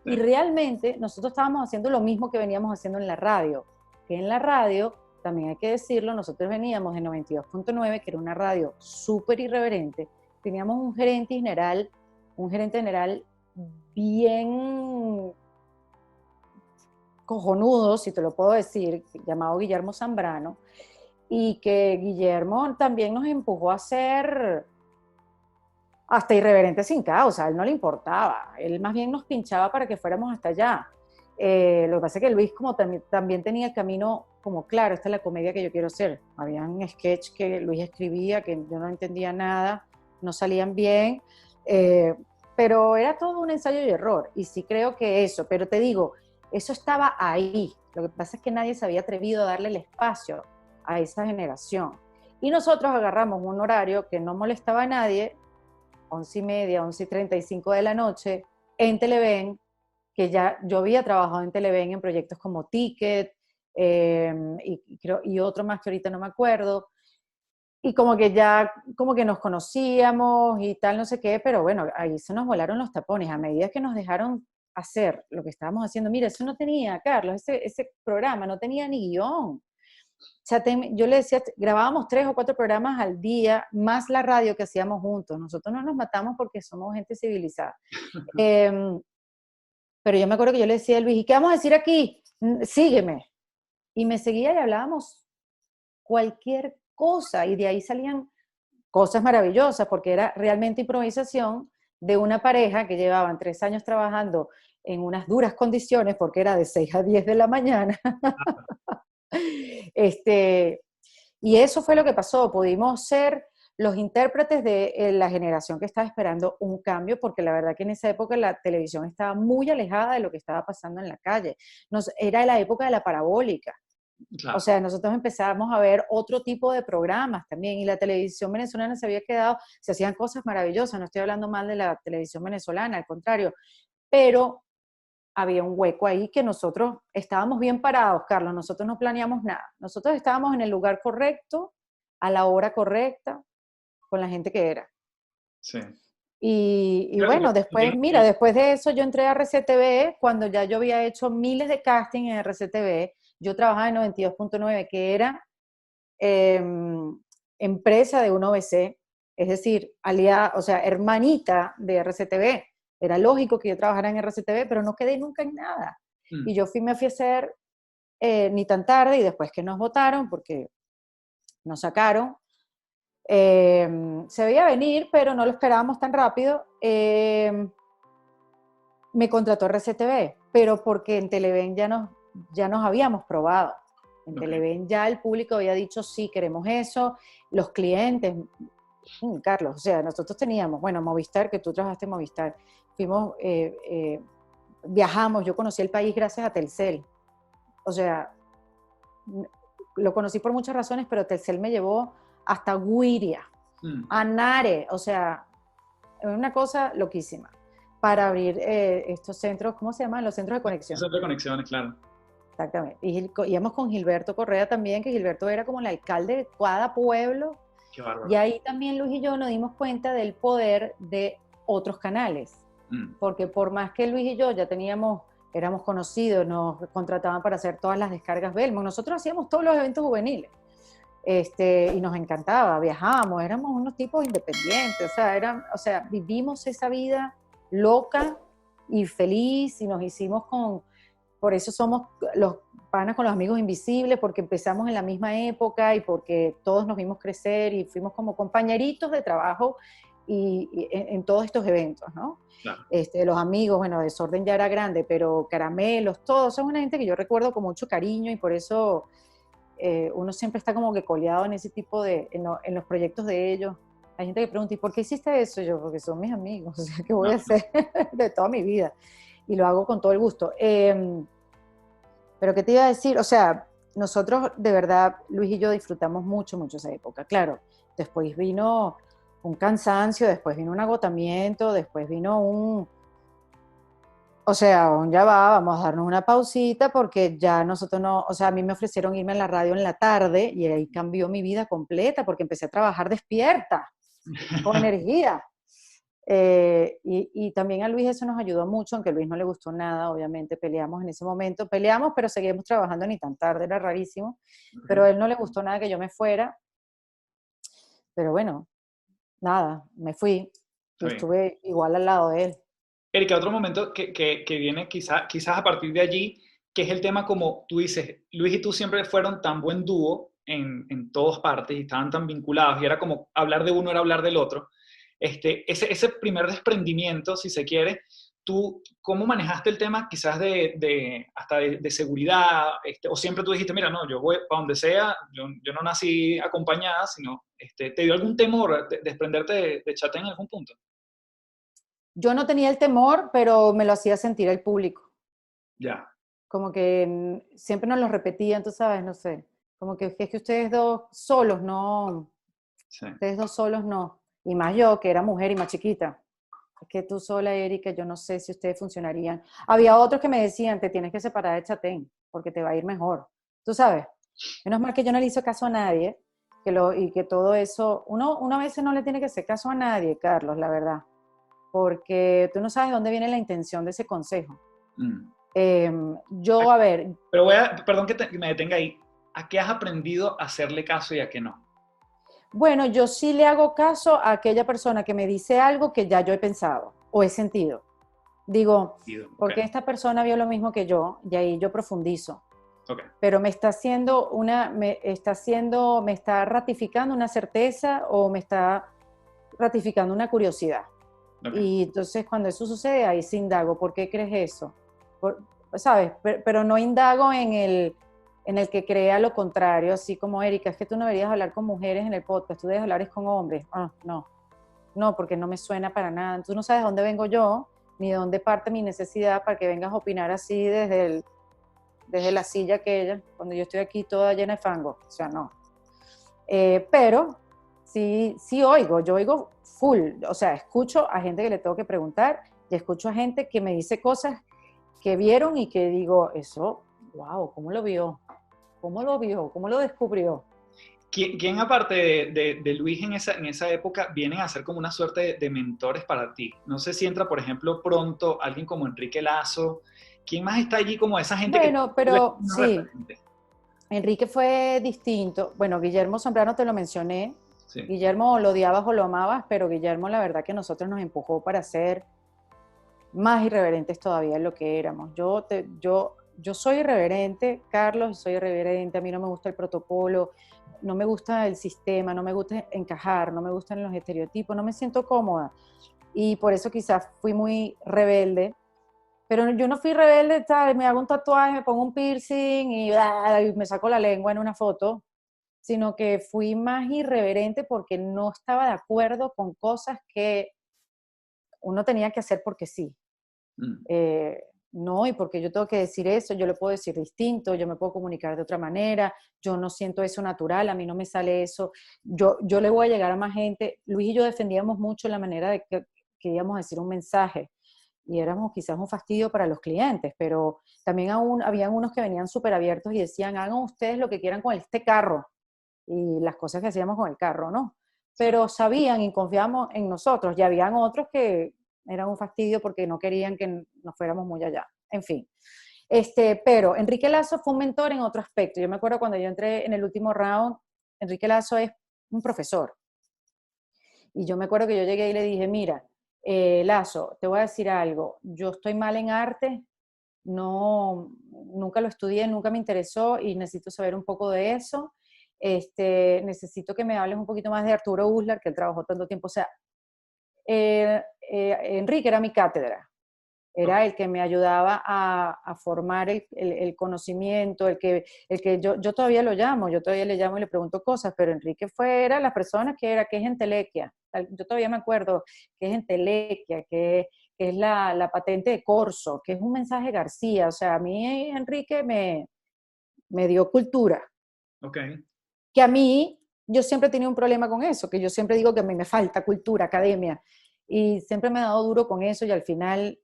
[SPEAKER 3] Y realmente nosotros estábamos haciendo lo mismo que veníamos haciendo en la radio, que en la radio, también hay que decirlo, nosotros veníamos de 92.9, que era una radio súper irreverente, teníamos un gerente general bien cojonudo, si te lo puedo decir, llamado Guillermo Zambrano, y que Guillermo también nos empujó a ser hasta irreverente sin causa, a él no le importaba, él más bien nos pinchaba para que fuéramos hasta allá. Lo que pasa es que Luis como también tenía el camino como claro, esta es la comedia que yo quiero hacer. Habían sketch que Luis escribía que yo no entendía nada, no salían bien, pero era todo un ensayo y error. Y sí creo que eso, pero te digo, eso estaba ahí. Lo que pasa es que nadie se había atrevido a darle el espacio a esa generación. Y nosotros agarramos un horario que no molestaba a nadie, 11:30, 11:35 de la noche, en Televen, que ya yo había trabajado en Televen en proyectos como Ticket, y otro más que ahorita no me acuerdo, y como que ya, como que nos conocíamos y tal, no sé qué, pero bueno, ahí se nos volaron los tapones, a medida que nos dejaron hacer lo que estábamos haciendo. Mira, eso no tenía, Carlos, ese programa no tenía ni guión. O sea, yo le decía, grabábamos 3 o 4 programas al día, más la radio que hacíamos juntos. Nosotros no nos matamos porque somos gente civilizada. Pero yo me acuerdo que yo le decía a Luis, ¿y qué vamos a decir aquí? Sígueme. Y me seguía y hablábamos cualquier cosa, y de ahí salían cosas maravillosas, porque era realmente improvisación de una pareja que llevaban 3 años trabajando en unas duras condiciones, porque era de 6 a 10 de la mañana. Y eso fue lo que pasó, pudimos ser los intérpretes de la generación que estaba esperando un cambio, porque la verdad que en esa época la televisión estaba muy alejada de lo que estaba pasando en la calle. Era la época de la parabólica.
[SPEAKER 2] Claro.
[SPEAKER 3] O sea, nosotros empezábamos a ver otro tipo de programas también, y la televisión venezolana se había quedado, se hacían cosas maravillosas, no estoy hablando mal de la televisión venezolana, al contrario, pero había un hueco ahí que nosotros estábamos bien parados, Carlos, nosotros no planeamos nada, nosotros estábamos en el lugar correcto, a la hora correcta, con la gente que era.
[SPEAKER 2] Sí.
[SPEAKER 3] Y bueno, después, mira, después de eso yo entré a RCTV, cuando ya yo había hecho miles de casting en RCTV, yo trabajaba en 92.9, que era empresa de 1BC, es decir, aliada, o sea, hermanita de RCTV. Era lógico que yo trabajara en RCTV, pero no quedé nunca en nada. Y yo me fui a hacer Ni Tan Tarde, y después que nos votaron, porque nos sacaron, se veía venir, pero no lo esperábamos tan rápido, me contrató RCTV, pero porque en Televen ya nos habíamos probado. En Televen ya el público había dicho, sí, queremos eso, los clientes, Carlos, o sea, nosotros teníamos, bueno, Movistar, que tú trabajaste en Movistar, fuimos, viajamos, yo conocí el país gracias a Telcel, o sea, lo conocí por muchas razones, pero Telcel me llevó hasta Guiria, a Nare, o sea, una cosa loquísima, para abrir estos centros, ¿cómo se llaman? Los centros de conexión.
[SPEAKER 2] Centros de conexiones, claro.
[SPEAKER 3] Exactamente. Y íbamos con Gilberto Correa también, que Gilberto era como el alcalde de cada pueblo.
[SPEAKER 2] Qué bárbaro.
[SPEAKER 3] Y ahí también Luis y yo nos dimos cuenta del poder de otros canales. Porque por más que Luis y yo ya éramos conocidos, nos contrataban para hacer todas las descargas Belmont, nosotros hacíamos todos los eventos juveniles. Y nos encantaba, viajábamos, éramos unos tipos independientes, o sea, vivimos esa vida loca y feliz, y nos hicimos por eso somos los panas con los amigos invisibles, porque empezamos en la misma época y porque todos nos vimos crecer y fuimos como compañeritos de trabajo y en todos estos eventos, ¿no?
[SPEAKER 2] Claro.
[SPEAKER 3] Los amigos, bueno, Desorden ya era grande, pero Caramelos, todos, son una gente que yo recuerdo con mucho cariño, y por eso uno siempre está como que coleado en ese tipo en los proyectos de ellos. Hay gente que pregunta, ¿y por qué hiciste eso? Yo, porque son mis amigos, o sea, ¿qué voy a hacer de toda mi vida? Y lo hago con todo el gusto. Pero ¿qué te iba a decir? O sea, nosotros de verdad, Luis y yo disfrutamos mucho, mucho esa época. Claro, después vino un cansancio, después vino un agotamiento, después vino o sea, ya vamos a darnos una pausita, porque ya nosotros no, o sea, a mí me ofrecieron irme a la radio en la tarde, y ahí cambió mi vida completa, porque empecé a trabajar despierta, con energía. Y también a Luis eso nos ayudó mucho, aunque a Luis no le gustó nada, obviamente peleamos en ese momento, pero seguimos trabajando Ni Tan Tarde, era rarísimo, pero a él no le gustó nada que yo me fuera, pero bueno, nada, me fui, y estuve igual al lado de él.
[SPEAKER 2] Erika, otro momento que viene quizás a partir de allí, que es el tema, como tú dices, Luis y tú siempre fueron tan buen dúo en todas partes y estaban tan vinculados, y era como hablar de uno era hablar del otro. Ese primer desprendimiento, si se quiere, ¿tú cómo manejaste el tema quizás hasta de seguridad? O siempre tú dijiste, mira, no, yo voy para donde sea, yo no nací acompañada, sino, ¿te dio algún temor de desprenderte de Chatén en algún punto?
[SPEAKER 3] Yo no tenía el temor, pero me lo hacía sentir el público.
[SPEAKER 2] Ya.
[SPEAKER 3] Como que siempre nos lo repetían, tú sabes, no sé. Como que es que ustedes dos solos, no.
[SPEAKER 2] Sí.
[SPEAKER 3] Ustedes dos solos, no. Y más yo, que era mujer y más chiquita. Es que tú sola, Erika, yo no sé si ustedes funcionarían. Había otros que me decían, te tienes que separar de Chatén, porque te va a ir mejor. Tú sabes, menos mal que yo no le hice caso a nadie, y que todo eso, uno a veces no le tiene que hacer caso a nadie, Carlos, la verdad, porque tú no sabes de dónde viene la intención de ese consejo.
[SPEAKER 2] Mm.
[SPEAKER 3] A ver...
[SPEAKER 2] Pero perdón que me detenga ahí. ¿A qué has aprendido a hacerle caso y a qué no?
[SPEAKER 3] Bueno, yo sí le hago caso a aquella persona que me dice algo que ya yo he pensado o he sentido. Digo,
[SPEAKER 2] Okay.
[SPEAKER 3] porque esta persona vio lo mismo que yo, y ahí yo profundizo.
[SPEAKER 2] Okay.
[SPEAKER 3] Pero me está ratificando una certeza o me está ratificando una curiosidad.
[SPEAKER 2] Okay.
[SPEAKER 3] Y entonces cuando eso sucede, ahí sí indago, ¿por qué crees eso? ¿Sabes? Pero no indago en el que crea lo contrario, así como, Erika, es que tú no deberías hablar con mujeres en el podcast, tú debes hablar es con hombres. No, porque no me suena para nada. Tú no sabes dónde vengo yo, ni de dónde parte mi necesidad para que vengas a opinar así desde la silla aquella, cuando yo estoy aquí toda llena de fango. O sea, no. Pero sí yo oigo full, o sea, escucho a gente que le tengo que preguntar y escucho a gente que me dice cosas que vieron y que digo, eso, wow, ¿cómo lo vio? ¿Cómo lo vio? ¿Cómo lo descubrió?
[SPEAKER 2] ¿Quién aparte de Luis en esa época vienen a ser como una suerte de mentores para ti? No sé si entra, por ejemplo, pronto alguien como Enrique Lazo. ¿Quién más está allí como esa gente
[SPEAKER 3] Bueno,
[SPEAKER 2] que es
[SPEAKER 3] pero
[SPEAKER 2] un
[SPEAKER 3] sí,
[SPEAKER 2] referente?
[SPEAKER 3] Enrique fue distinto. Bueno, Guillermo Zambrano te lo mencioné.
[SPEAKER 2] Sí.
[SPEAKER 3] Guillermo lo odiabas o lo amabas, pero Guillermo la verdad que nosotros nos empujó para ser más irreverentes todavía en lo que éramos. Yo soy irreverente, Carlos, soy irreverente, a mí no me gusta el protocolo, no me gusta el sistema, no me gusta encajar, no me gustan los estereotipos, no me siento cómoda. Y por eso quizás fui muy rebelde. Pero yo no fui rebelde, ¿sabes? Me hago un tatuaje, me pongo un piercing y me saco la lengua en una foto, sino que fui más irreverente porque no estaba de acuerdo con cosas que uno tenía que hacer porque sí.
[SPEAKER 2] Mm.
[SPEAKER 3] No, y porque yo tengo que decir eso, yo lo puedo decir distinto, yo me puedo comunicar de otra manera, yo no siento eso natural, a mí no me sale eso, yo le voy a llegar a más gente. Luis y yo defendíamos mucho la manera de que íbamos a decir un mensaje y éramos quizás un fastidio para los clientes, pero también habían unos que venían súper abiertos y decían, hagan ustedes lo que quieran con este carro y las cosas que hacíamos con el carro, ¿no? Pero sabían y confiábamos en nosotros, y habían otros que eran un fastidio porque no querían que nos fuéramos muy allá. En fin. Pero Enrique Lazo fue un mentor en otro aspecto. Yo me acuerdo cuando yo entré en el último round, Enrique Lazo es un profesor. Y yo me acuerdo que yo llegué y le dije, mira, Lazo, te voy a decir algo, yo estoy mal en arte, nunca lo estudié, nunca me interesó y necesito saber un poco de eso. Necesito que me hables un poquito más de Arturo Uslar, que él trabajó tanto tiempo. O sea, Enrique era mi cátedra, era el que me ayudaba a formar el conocimiento, el que yo todavía lo llamo, yo todavía le llamo y le pregunto cosas, pero Enrique era la persona que es entelequia. Yo todavía me acuerdo que es entelequia, que es la patente de Corso, que es un mensaje García. O sea, a mí Enrique me dio cultura.
[SPEAKER 2] Okay.
[SPEAKER 3] Que a mí, yo siempre he tenido un problema con eso, que yo siempre digo que a mí me falta cultura, academia, y siempre me he dado duro con eso y al final,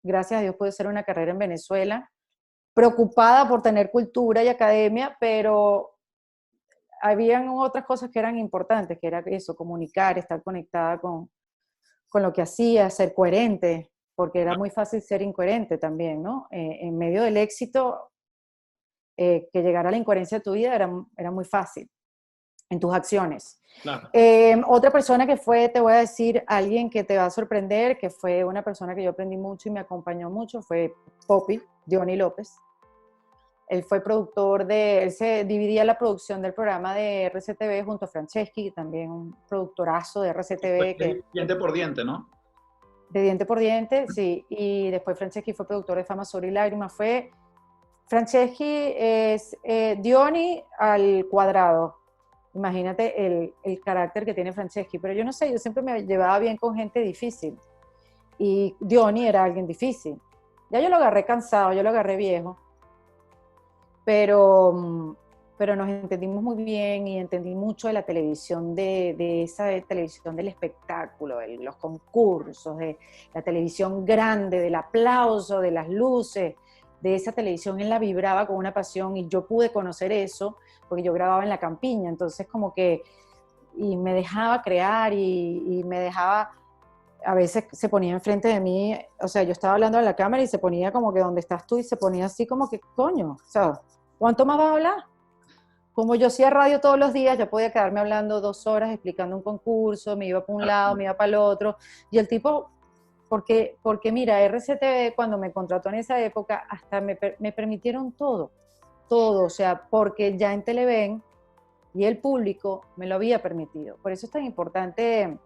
[SPEAKER 3] gracias a Dios, pude hacer una carrera en Venezuela, preocupada por tener cultura y academia, pero habían otras cosas que eran importantes, que era eso, comunicar, estar conectada con lo que hacía, ser coherente, porque era muy fácil ser incoherente también, ¿no? En medio del éxito, que llegara la incoherencia de tu vida era muy fácil en tus acciones.
[SPEAKER 2] Claro.
[SPEAKER 3] Otra persona que fue, te voy a decir, alguien que te va a sorprender, que fue una persona que yo aprendí mucho y me acompañó mucho, fue Poppy, Diony López. Él fue él se dividía la producción del programa de RCTV junto a Franceschi, también un productorazo de RCTV.
[SPEAKER 2] Diente por diente, ¿no?
[SPEAKER 3] De Diente por Diente, sí. Y después Franceschi fue productor de Fama, Sudor y Lágrimas. Franceschi es Diony al cuadrado. Imagínate el carácter que tiene Franceschi. Pero yo no sé, yo siempre me llevaba bien con gente difícil. Y Diony era alguien difícil. Ya yo lo agarré cansado, yo lo agarré viejo. Pero nos entendimos muy bien y entendí mucho de la televisión, de esa televisión del espectáculo, de los concursos, de la televisión grande, del aplauso, de las luces, de esa televisión. Él la vibraba con una pasión y yo pude conocer eso porque yo grababa en la campiña, entonces como que, y me dejaba crear y me dejaba, a veces se ponía enfrente de mí, o sea, yo estaba hablando a la cámara y se ponía como que donde estás tú y se ponía así como que, coño, o sea, ¿cuánto más vas a hablar? Como yo hacía radio todos los días, ya podía quedarme hablando 2 horas explicando un concurso, me iba para un lado, me iba para el otro, y el tipo, porque mira, RCTV cuando me contrató en esa época, hasta me permitieron todo, o sea, porque ya en Televen y el público me lo había permitido. Por eso es tan importante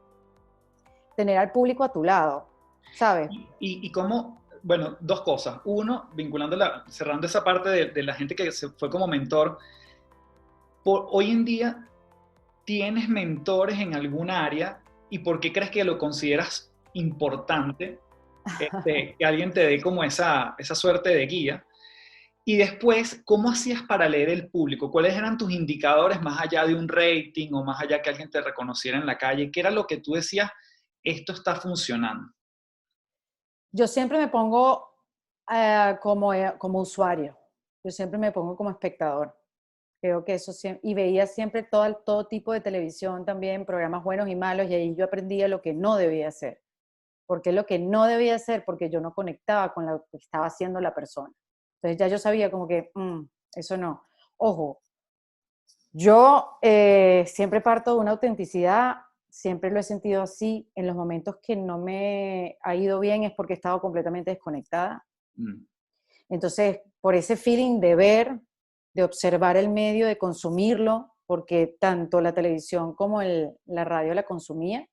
[SPEAKER 3] tener al público a tu lado, ¿sabes?
[SPEAKER 2] Y cómo, bueno, dos cosas. Uno, cerrando esa parte de la gente que se fue como mentor, hoy en día, ¿tienes mentores en algún área y por qué crees que lo consideras importante que alguien te dé como esa suerte de guía? Y después, ¿cómo hacías para leer el público? ¿Cuáles eran tus indicadores más allá de un rating o más allá que alguien te reconociera en la calle? ¿Qué era lo que tú decías, esto está funcionando?
[SPEAKER 3] Yo siempre me pongo como usuario, yo siempre me pongo como espectador. Creo que eso siempre, y veía siempre todo tipo de televisión también, programas buenos y malos, y ahí yo aprendía lo que no debía hacer. ¿Por qué lo que no debía hacer? Porque yo no conectaba con lo que estaba haciendo la persona. Entonces ya yo sabía como que, eso no. Ojo, yo siempre parto de una autenticidad, siempre lo he sentido así. En los momentos que no me ha ido bien es porque he estado completamente desconectada.
[SPEAKER 2] Mm.
[SPEAKER 3] Entonces, por ese feeling de ver, de observar el medio, de consumirlo, porque tanto la televisión como la radio la consumía,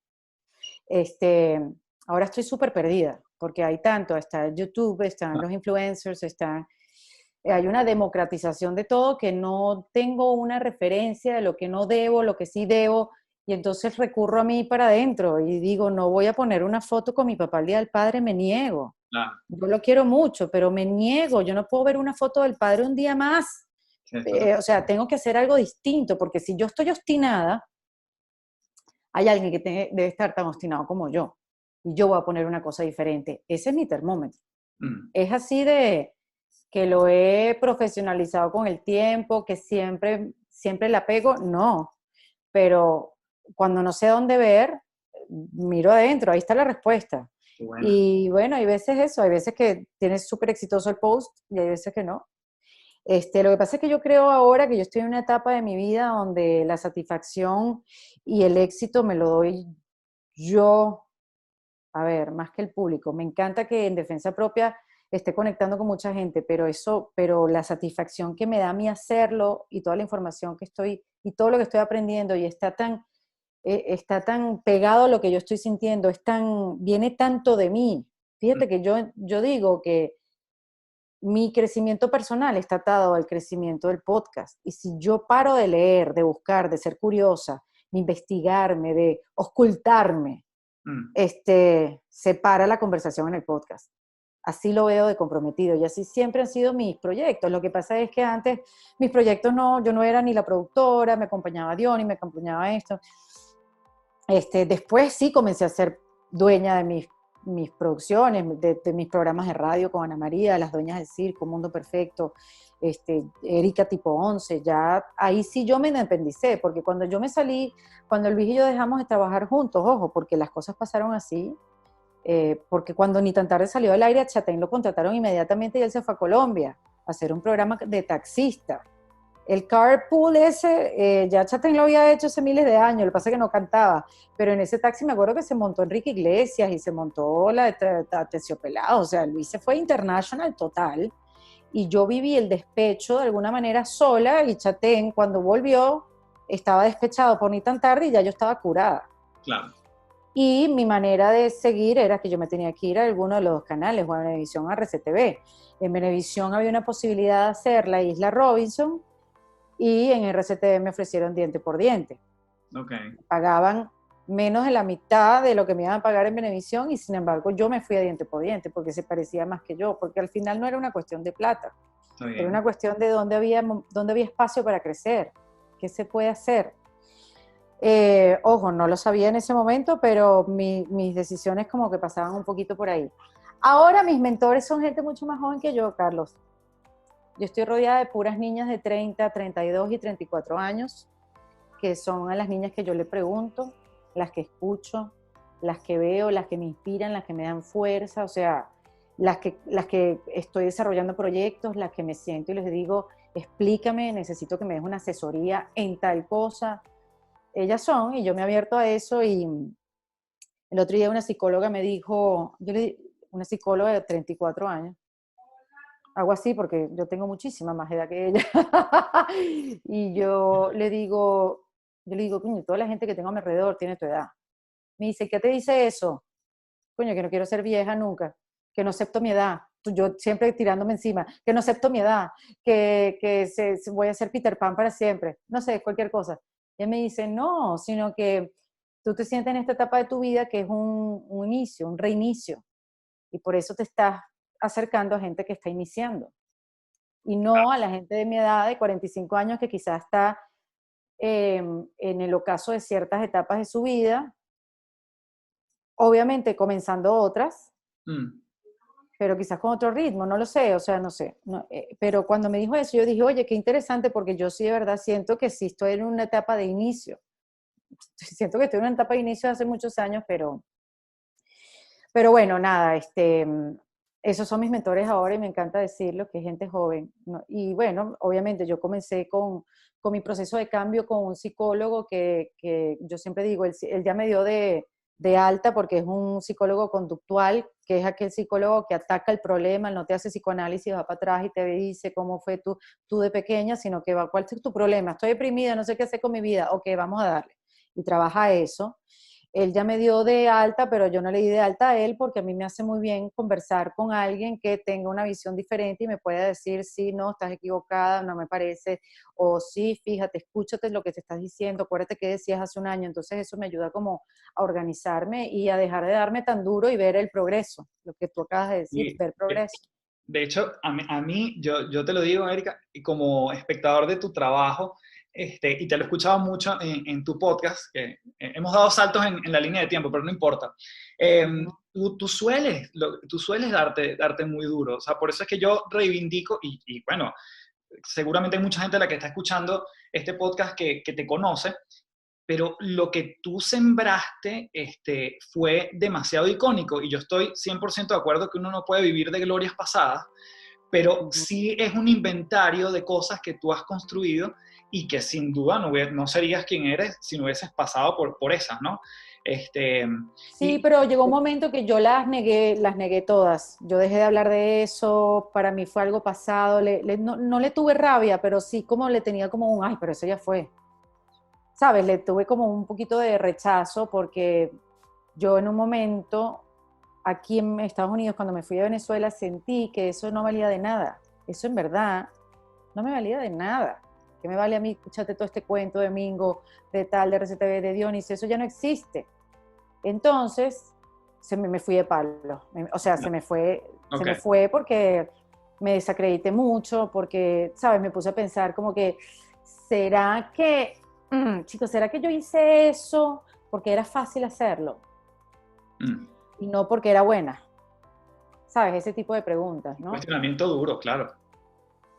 [SPEAKER 3] ahora estoy súper perdida, porque hay tanto, está YouTube, están los influencers, hay una democratización de todo que no tengo una referencia de lo que no debo, lo que sí debo, y entonces recurro a mí para adentro y digo, no voy a poner una foto con mi papá el Día del Padre, me niego.
[SPEAKER 2] Claro.
[SPEAKER 3] Yo lo quiero mucho, pero me niego, yo no puedo ver una foto del padre un día más.
[SPEAKER 2] Sí,
[SPEAKER 3] O sea, tengo que hacer algo distinto, porque si yo estoy obstinada, hay alguien que debe estar tan obstinado como yo, y yo voy a poner una cosa diferente. Ese es mi termómetro. Es así de que lo he profesionalizado con el tiempo, que siempre la pego, no, pero cuando no sé dónde ver, miro adentro, ahí está la respuesta.
[SPEAKER 2] Bueno.
[SPEAKER 3] Y bueno, hay veces eso, hay veces que tienes súper exitoso el post y hay veces que no. Lo que pasa es que yo creo ahora que yo estoy en una etapa de mi vida donde la satisfacción y el éxito me lo doy yo, a ver, más que el público. Me encanta que en defensa propia esté conectando con mucha gente, pero la satisfacción que me da a mí hacerlo y toda la información que estoy, y todo lo que estoy aprendiendo y está tan pegado a lo que yo estoy sintiendo, viene tanto de mí. Fíjate que yo digo que mi crecimiento personal está atado al crecimiento del podcast. Y si yo paro de leer, de buscar, de ser curiosa, de investigarme, de ocultarme, se para la conversación en el podcast. Así lo veo de comprometido y así siempre han sido mis proyectos. Lo que pasa es que antes mis proyectos yo no era ni la productora, me acompañaba Diony, me acompañaba esto. Después sí comencé a ser dueña de mis producciones, de mis programas de radio con Ana María, Las Dueñas del Circo, Mundo Perfecto, Erika Tipo 11, ya ahí sí yo me independicé, porque cuando yo me salí, cuando Luis y yo dejamos de trabajar juntos, ojo, porque las cosas pasaron así, porque cuando Ni Tan Tarde salió al aire, a Chatén lo contrataron inmediatamente y él se fue a Colombia a hacer un programa de taxista. El carpool ese, ya Chatén lo había hecho hace miles de años, lo que pasa es que no cantaba, pero en ese taxi me acuerdo que se montó Enrique Iglesias y se montó la de Terciopelado, o sea, Luis se fue international total, y yo viví el despecho de alguna manera sola, y Chatén cuando volvió estaba despechado por Ni Tan Tarde y ya yo estaba curada.
[SPEAKER 2] Claro.
[SPEAKER 3] Y mi manera de seguir era que yo me tenía que ir a alguno de los dos canales, o a Venevisión o a RCTV. En Venevisión había una posibilidad de hacer la Isla Robinson y en RCTV me ofrecieron diente por diente.
[SPEAKER 2] Okay.
[SPEAKER 3] Pagaban menos de la mitad de lo que me iban a pagar en Venevisión y sin embargo yo me fui a diente por diente porque se parecía más que yo, porque al final no era una cuestión de plata, era una cuestión de dónde había espacio para crecer, qué se puede hacer. Ojo, no lo sabía en ese momento, pero mis decisiones como que pasaban un poquito por ahí. Ahora mis mentores son gente mucho más joven que yo, Carlos. Yo estoy rodeada de puras niñas de 30, 32 y 34 años, que son a las niñas que yo le pregunto, las que escucho, las que veo, las que me inspiran, las que me dan fuerza, o sea, las que estoy desarrollando proyectos, las que me siento y les digo, explícame, necesito que me des una asesoría en tal cosa. Ellas son, y yo me he abierto a eso, y el otro día una psicóloga me dijo, una psicóloga de 34 años, algo así, porque yo tengo muchísima más edad que ella, y yo le digo, coño, toda la gente que tengo a mi alrededor tiene tu edad. Me dice, ¿qué te dice eso? Coño, que no quiero ser vieja nunca, que no acepto mi edad. Yo siempre tirándome encima, que no acepto mi edad, que voy a ser Peter Pan para siempre. No sé, cualquier cosa. Y él me dice, no, sino que tú te sientes en esta etapa de tu vida que es un inicio, un reinicio. Y por eso te estás acercando a gente que está iniciando. Y no a la gente de mi edad, de 45 años, que quizás está en el ocaso de ciertas etapas de su vida, obviamente comenzando otras, pero quizás con otro ritmo, no lo sé, o sea, no sé. Pero cuando me dijo eso, yo dije, oye, qué interesante, porque yo sí de verdad siento que sí estoy en una etapa de inicio. Siento que estoy en una etapa de inicio hace muchos años, pero bueno, nada, esos son mis mentores ahora y me encanta decirlo, que es gente joven, ¿no? Y bueno, obviamente yo comencé con mi proceso de cambio con un psicólogo que yo siempre digo, él ya me dio de alta porque es un psicólogo conductual, que es aquel psicólogo que ataca el problema, no te hace psicoanálisis, va para atrás y te dice cómo fue tú de pequeña, sino que va, ¿cuál es tu problema? Estoy deprimida, no sé qué hacer con mi vida, ok, vamos a darle. Y trabaja eso. Él ya me dio de alta, pero yo no le di de alta a él porque a mí me hace muy bien conversar con alguien que tenga una visión diferente y me pueda decir, sí, no, estás equivocada, no me parece, o sí, fíjate, escúchate lo que te estás diciendo, acuérdate que decías hace un año. Entonces eso me ayuda como a organizarme y a dejar de darme tan duro y ver el progreso, lo que tú acabas de decir,
[SPEAKER 2] Y,
[SPEAKER 3] ver progreso.
[SPEAKER 2] de hecho, yo te lo digo, Erika, y como espectador de tu trabajo, y te lo he escuchado mucho en tu podcast, que hemos dado saltos en la línea de tiempo, pero no importa. Tú sueles darte muy duro, o sea, por eso es que yo reivindico, y bueno, seguramente hay mucha gente a la que está escuchando este podcast que te conoce, pero lo que tú sembraste fue demasiado icónico, y yo estoy 100% de acuerdo que uno no puede vivir de glorias pasadas, pero sí es un inventario de cosas que tú has construido y que sin duda no serías quien eres si no hubieses pasado por esas, ¿no?
[SPEAKER 3] Sí,
[SPEAKER 2] Y
[SPEAKER 3] pero llegó un momento que yo las negué todas. Yo dejé de hablar de eso, para mí fue algo pasado. No le tuve rabia, pero sí como le tenía como un, ay, pero eso ya fue. ¿Sabes? Le tuve como un poquito de rechazo porque yo en un momento, aquí en Estados Unidos, cuando me fui a Venezuela, sentí que eso no valía de nada. Eso en verdad no me valía de nada. ¿Qué me vale a mí? Escúchate todo este cuento de Mingo, de tal, de RCTV, de Dionis, eso ya no existe. Entonces, me fui de palo. O sea,
[SPEAKER 2] okay.
[SPEAKER 3] se me fue porque me desacredité mucho, porque, ¿sabes? Me puse a pensar como que, ¿será que, chicos, será que yo hice eso porque era fácil hacerlo? Y no porque era buena. ¿Sabes? Ese tipo de preguntas, ¿no?
[SPEAKER 2] Cuestionamiento duro, claro.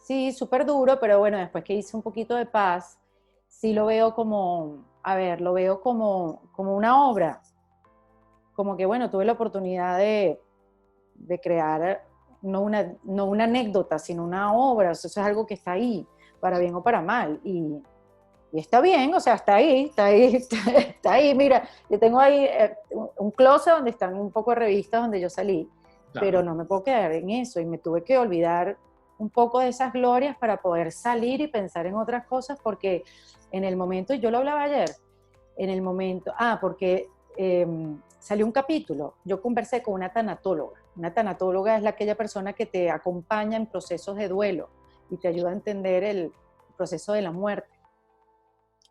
[SPEAKER 3] Sí, súper duro, pero bueno, después que hice un poquito de paz, sí lo veo como, a ver, lo veo como una obra. Como que, bueno, tuve la oportunidad de crear no una anécdota, sino una obra. O sea, eso es algo que está ahí, para bien o para mal. Y está bien, o sea, está ahí, está ahí, está ahí. Mira, yo tengo ahí un closet donde están un poco de revistas donde yo salí,
[SPEAKER 2] Claro.
[SPEAKER 3] pero no me puedo quedar en eso y me tuve que olvidar un poco de esas glorias para poder salir y pensar en otras cosas, porque en el momento, yo lo hablaba ayer, en el momento, porque salió un capítulo. Yo conversé con una tanatóloga. Una tanatóloga es aquella persona que te acompaña en procesos de duelo y te ayuda a entender el proceso de la muerte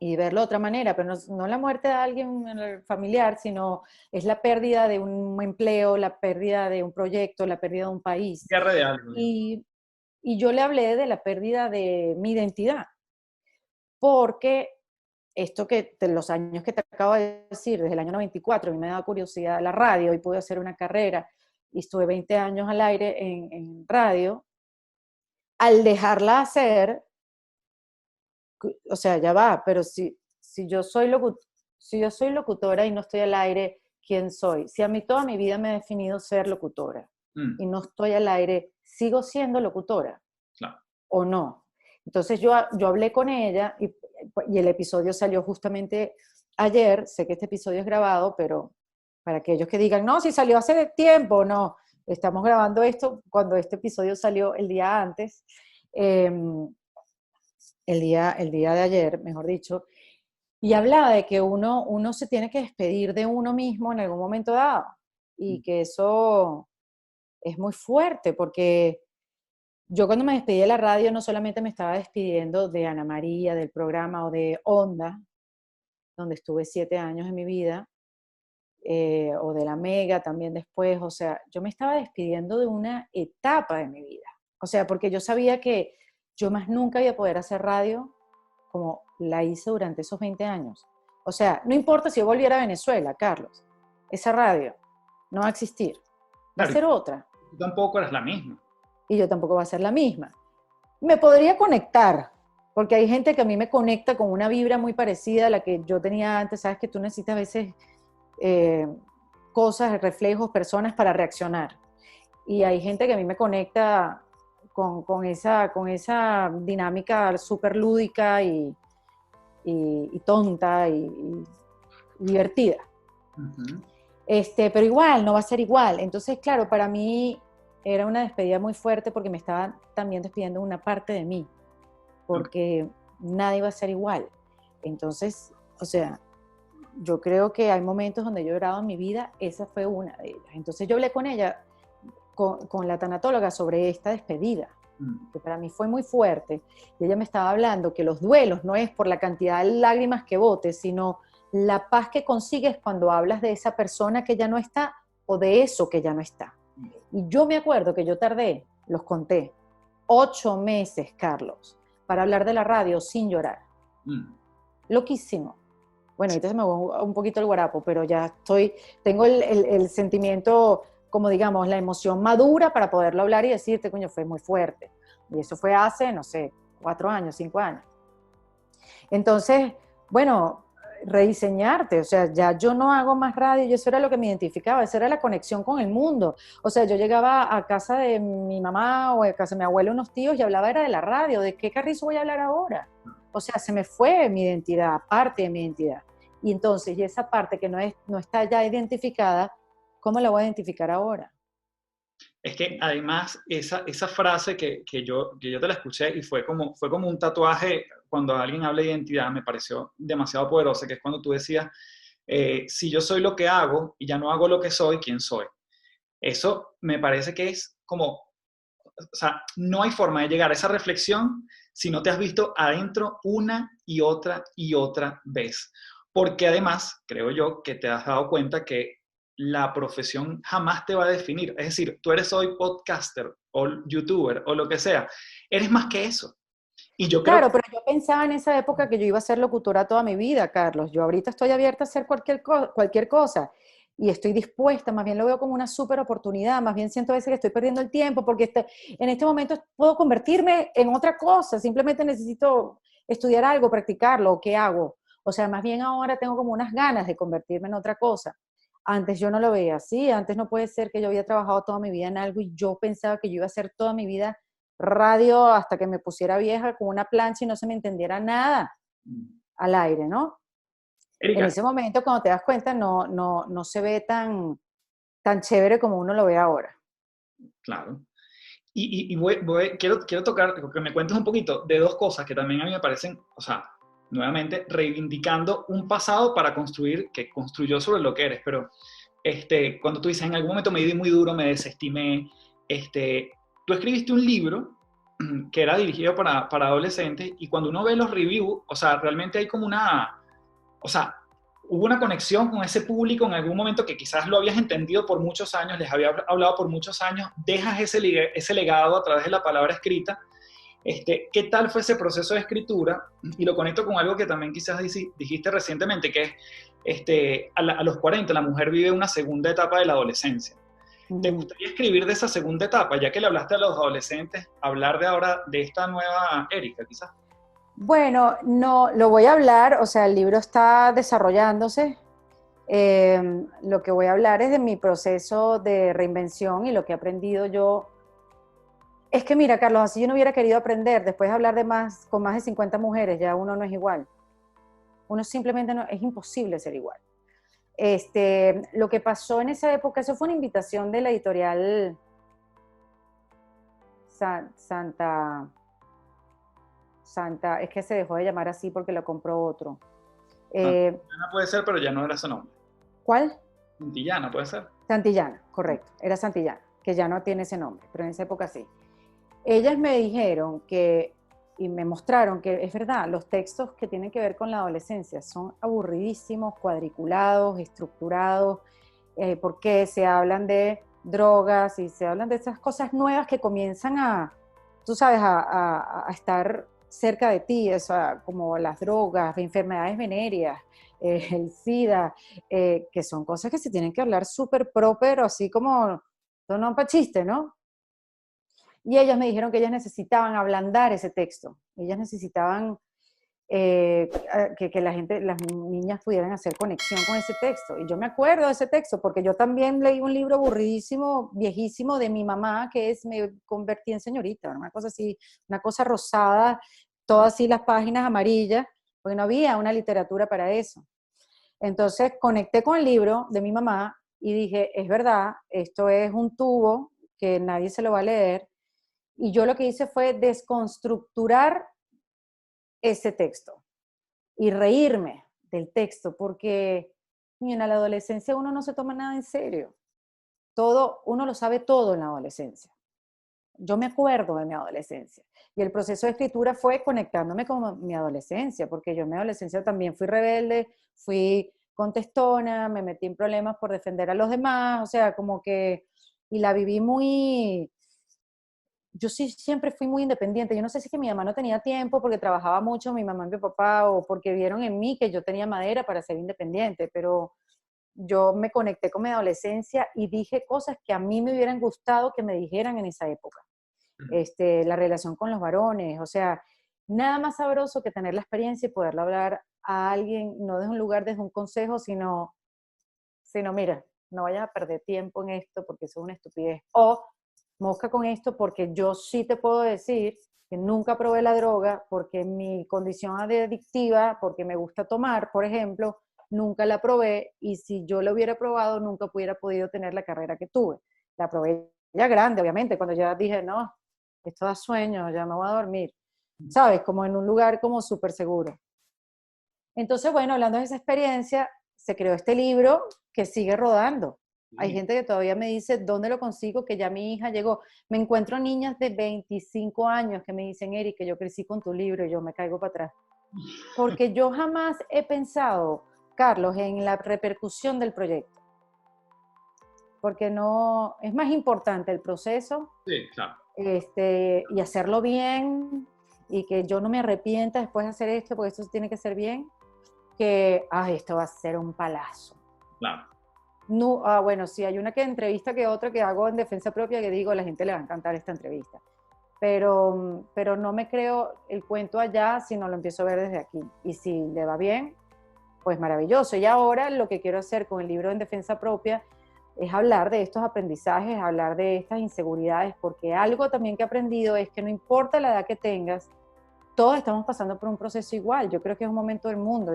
[SPEAKER 3] y verlo de otra manera, pero no la muerte de alguien familiar, sino es la pérdida de un empleo, la pérdida de un proyecto, la pérdida de un país.
[SPEAKER 2] Cierre de algo.
[SPEAKER 3] Y yo le hablé de la pérdida de mi identidad, porque esto que los años que te acabo de decir, desde el año 94, a mí me daba curiosidad la radio y pude hacer una carrera y estuve 20 años al aire en radio. Al dejarla hacer, o sea, ya va, pero si yo soy locutora y no estoy al aire, ¿quién soy? Si a mí toda mi vida me he definido ser locutora y no estoy al aire, ¿sigo siendo locutora?
[SPEAKER 2] Claro.
[SPEAKER 3] ¿O no? Entonces yo hablé con ella y el episodio salió justamente ayer. Sé que este episodio es grabado, pero para aquellos que digan, no, si salió hace tiempo, no, estamos grabando esto cuando este episodio salió el día antes, el día de ayer, mejor dicho, y hablaba de que uno se tiene que despedir de uno mismo en algún momento dado, y que eso es muy fuerte, porque yo cuando me despedí de la radio no solamente me estaba despidiendo de Ana María, del programa, o de Onda, donde estuve 7 años de mi vida, o de la Mega también después, o sea, yo me estaba despidiendo de una etapa de mi vida, o sea, porque yo sabía que yo más nunca iba a poder hacer radio como la hice durante esos 20 años. O sea, no importa si yo volviera a Venezuela, Carlos, esa radio no va a existir, va a
[SPEAKER 2] Claro,
[SPEAKER 3] ser otra.
[SPEAKER 2] tú tampoco eres la misma.
[SPEAKER 3] Y yo tampoco va a ser la misma. Me podría conectar, porque hay gente que a mí me conecta con una vibra muy parecida a la que yo tenía antes. Sabes que tú necesitas a veces cosas, reflejos, personas para reaccionar. Y hay gente que a mí me conecta con esa dinámica súper lúdica y tonta y divertida.
[SPEAKER 2] Uh-huh.
[SPEAKER 3] Pero igual, no va a ser igual. Entonces, claro, para mí era una despedida muy fuerte porque me estaba también despidiendo una parte de mí, porque nada iba a ser igual. Entonces, o sea, yo creo que hay momentos donde yo he llorado en mi vida, esa fue una de ellas. Entonces yo hablé con ella, con la tanatóloga, sobre esta despedida, que para mí fue muy fuerte, y ella me estaba hablando que los duelos no es por la cantidad de lágrimas que botes, sino la paz que consigues cuando hablas de esa persona que ya no está o de eso que ya no está. Y yo me acuerdo que yo tardé, los conté, 8 meses, Carlos, para hablar de la radio sin llorar. Loquísimo. Bueno, ahorita se me va un poquito el guarapo, pero ya tengo el sentimiento, como digamos, la emoción madura para poderlo hablar y decirte, coño, fue muy fuerte. Y eso fue hace, no sé, 4 años, 5 años. Entonces, bueno, rediseñarte, o sea, ya yo no hago más radio, y eso era lo que me identificaba, esa era la conexión con el mundo. O sea, yo llegaba a casa de mi mamá o a casa de mi abuela, unos tíos, y hablaba era de la radio, ¿de qué carrizo voy a hablar ahora? O sea, se me fue mi identidad, parte de mi identidad. Y entonces, y esa parte que no está ya identificada, ¿cómo la voy a identificar ahora?
[SPEAKER 2] Es que además esa frase que yo te la escuché y fue como un tatuaje cuando alguien habla de identidad, me pareció demasiado poderosa, que es cuando tú decías, si yo soy lo que hago y ya no hago lo que soy, ¿quién soy? Eso me parece que es como, o sea, no hay forma de llegar a esa reflexión si no te has visto adentro una y otra vez. Porque además, creo yo, que te has dado cuenta que la profesión jamás te va a definir. Es decir, tú eres hoy podcaster o youtuber o lo que sea. Eres más que eso. Y yo creo
[SPEAKER 3] Claro, pero yo pensaba en esa época que yo iba a ser locutora toda mi vida, Carlos. Yo ahorita estoy abierta a hacer cualquier cosa y estoy dispuesta, más bien lo veo como una súper oportunidad, más bien siento a veces que estoy perdiendo el tiempo porque en este momento puedo convertirme en otra cosa, simplemente necesito estudiar algo, practicarlo, ¿qué hago? O sea, más bien ahora tengo como unas ganas de convertirme en otra cosa. Antes yo no lo veía así, antes no puede ser que yo había trabajado toda mi vida en algo y yo pensaba que yo iba a hacer toda mi vida radio hasta que me pusiera vieja con una plancha y no se me entendiera nada al aire, ¿no?
[SPEAKER 2] Erika,
[SPEAKER 3] En ese momento, cuando te das cuenta, no se ve tan chévere como uno lo ve ahora.
[SPEAKER 2] claro. Y quiero tocar, que me cuentes un poquito de dos cosas que también a mí me parecen, o sea, nuevamente reivindicando un pasado para construir, que construyó sobre lo que eres. Pero cuando tú dices, en algún momento me di muy duro, me desestimé, tú escribiste un libro que era dirigido para adolescentes, y cuando uno ve los reviews, o sea, realmente hay como o sea, hubo una conexión con ese público en algún momento que quizás lo habías entendido por muchos años, les había hablado por muchos años, dejas ese legado a través de la palabra escrita. ¿Qué tal fue ese proceso de escritura? Y lo conecto con algo que también quizás dijiste recientemente, que es, a los 40 la mujer vive una segunda etapa de la adolescencia. ¿Te gustaría escribir de esa segunda etapa, ya que le hablaste a los adolescentes, hablar de ahora de esta nueva Erika, quizás?
[SPEAKER 3] Bueno, no, lo voy a hablar, o sea, el libro está desarrollándose. Lo que voy a hablar es de mi proceso de reinvención y lo que he aprendido yo. Es que mira, Carlos, así yo no hubiera querido aprender, después de hablar con más de 50 mujeres, ya uno no es igual. Uno simplemente no, es imposible ser igual. Lo que pasó en esa época, eso fue una invitación de la editorial Santa, es que se dejó de llamar así porque lo compró otro.
[SPEAKER 2] Santillana puede ser, pero ya no era su nombre.
[SPEAKER 3] ¿Cuál?
[SPEAKER 2] Santillana puede ser.
[SPEAKER 3] Santillana, correcto, era Santillana, que ya no tiene ese nombre, pero en esa época sí. Ellas me dijeron y me mostraron que es verdad, los textos que tienen que ver con la adolescencia son aburridísimos, cuadriculados, estructurados, porque se hablan de drogas y se hablan de esas cosas nuevas que comienzan tú sabes, a estar cerca de ti, como las drogas, enfermedades venéreas, el SIDA, que son cosas que se tienen que hablar súper proper, así como, no para chiste, ¿no? Y ellas me dijeron que ellas necesitaban ablandar ese texto, ellas necesitaban que las niñas pudieran hacer conexión con ese texto. Y yo me acuerdo de ese texto, porque yo también leí un libro aburridísimo, viejísimo, de mi mamá, me convertí en señorita, una cosa así, una cosa rosada, todas así las páginas amarillas, porque no había una literatura para eso. Entonces conecté con el libro de mi mamá y dije, es verdad, esto es un tubo que nadie se lo va a leer. Y yo lo que hice fue desconstructurar ese texto y reírme del texto, porque en la adolescencia uno no se toma nada en serio. Uno lo sabe todo en la adolescencia. Yo me acuerdo de mi adolescencia y el proceso de escritura fue conectándome con mi adolescencia, porque yo en mi adolescencia también fui rebelde, fui contestona, me metí en problemas por defender a los demás, o sea, como que, y la viví yo sí siempre fui muy independiente. Yo no sé si es que mi mamá no tenía tiempo porque trabajaba mucho, mi mamá y mi papá, o porque vieron en mí que yo tenía madera para ser independiente, pero yo me conecté con mi adolescencia y dije cosas que a mí me hubieran gustado que me dijeran en esa época. La relación con los varones, o sea, nada más sabroso que tener la experiencia y poderlo hablar a alguien, no desde un lugar, desde un consejo, sino mira, no vayas a perder tiempo en esto porque eso es una estupidez. O mosca con esto porque yo sí te puedo decir que nunca probé la droga porque mi condición adictiva, porque me gusta tomar, por ejemplo, nunca la probé, y si yo la hubiera probado nunca hubiera podido tener la carrera que tuve. La probé ya grande, obviamente, cuando ya dije, no, esto da sueño, ya me voy a dormir, ¿sabes? Como en un lugar como súper seguro. Entonces, bueno, hablando de esa experiencia, se creó este libro que sigue rodando. Hay gente que todavía me dice, ¿dónde lo consigo? Que ya mi hija llegó. Me encuentro niñas de 25 años que me dicen, Eric, que yo crecí con tu libro, y yo me caigo para atrás. Porque yo jamás he pensado, Carlos, en la repercusión del proyecto. Porque no, es más importante el proceso.
[SPEAKER 2] Sí, claro.
[SPEAKER 3] Y hacerlo bien, y que yo no me arrepienta después de hacer esto, porque esto tiene que ser bien, que, esto va a ser un palazo.
[SPEAKER 2] Claro.
[SPEAKER 3] No, bueno, sí, hay una entrevista que otra que hago en defensa propia que digo, a la gente le va a encantar esta entrevista. Pero no me creo el cuento allá si no lo empiezo a ver desde aquí. Y si le va bien, pues maravilloso. Y ahora lo que quiero hacer con el libro en defensa propia es hablar de estos aprendizajes, hablar de estas inseguridades, porque algo también que he aprendido es que no importa la edad que tengas, todos estamos pasando por un proceso igual. Yo creo que es un momento del mundo.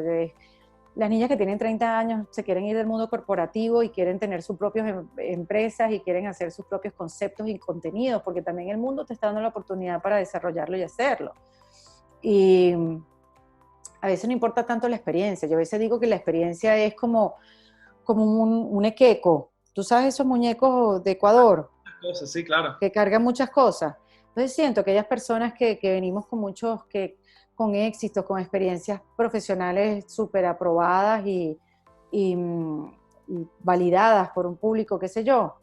[SPEAKER 3] Las niñas que tienen 30 años se quieren ir del mundo corporativo y quieren tener sus propias empresas y quieren hacer sus propios conceptos y contenidos, porque también el mundo te está dando la oportunidad para desarrollarlo y hacerlo. Y a veces no importa tanto la experiencia. Yo a veces digo que la experiencia es como un equeco. ¿Tú sabes esos muñecos de Ecuador?
[SPEAKER 2] Cosas, sí, claro.
[SPEAKER 3] Que cargan muchas cosas. Entonces siento que aquellas personas que venimos con con éxitos, con experiencias profesionales súper aprobadas y, y validadas por un público, qué sé yo.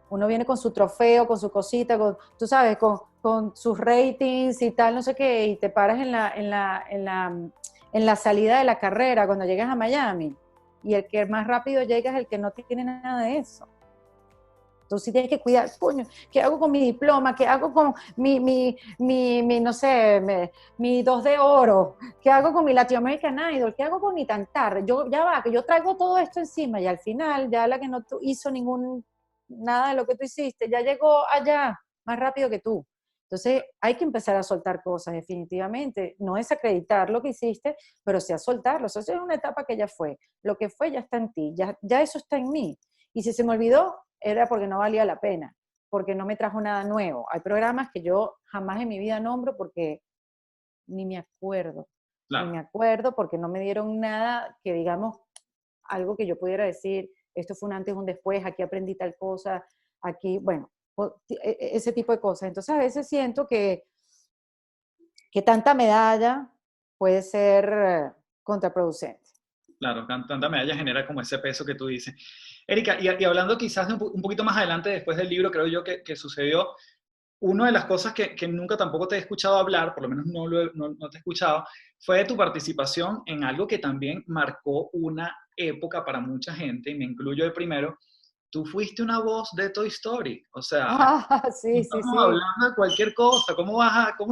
[SPEAKER 3] Uno viene con su trofeo, con su cosita, tú sabes, con sus ratings y tal, no sé qué, y te paras en la salida de la carrera cuando llegas a Miami. Y el que más rápido llega es el que no tiene nada de eso. Entonces sí tienes que cuidar, coño, ¿qué hago con mi diploma? ¿Qué hago con no sé, mi 2 de oro? ¿Qué hago con mi Latin American Idol? ¿Qué hago con mi Cantar? Ya va, que yo traigo todo esto encima y al final ya la que no hizo nada de lo que tú hiciste, ya llegó allá más rápido que tú. Entonces hay que empezar a soltar cosas definitivamente. No es acreditar lo que hiciste, pero sí a soltarlo. Eso es una etapa que ya fue. Lo que fue ya está en ti, ya eso está en mí. Y si se me olvidó, era porque no valía la pena, porque no me trajo nada nuevo. Hay programas que yo jamás en mi vida nombro porque ni me acuerdo,
[SPEAKER 2] Claro.
[SPEAKER 3] ni me acuerdo porque no me dieron nada que digamos, algo que yo pudiera decir, esto fue un antes, un después, aquí aprendí tal cosa, aquí, bueno, ese tipo de cosas. Entonces a veces siento que tanta medalla puede ser contraproducente.
[SPEAKER 2] Claro, tanta medalla genera como ese peso que tú dices. Erika, y hablando quizás de un poquito más adelante, después del libro, creo yo que sucedió, una de las cosas que nunca tampoco te he escuchado hablar, por lo menos no te he escuchado, fue de tu participación en algo que también marcó una época para mucha gente, y me incluyo de primero. Tú fuiste una voz de Toy Story, o sea,
[SPEAKER 3] Sí, sí,
[SPEAKER 2] estamos
[SPEAKER 3] sí.
[SPEAKER 2] hablando de cualquier cosa, ¿cómo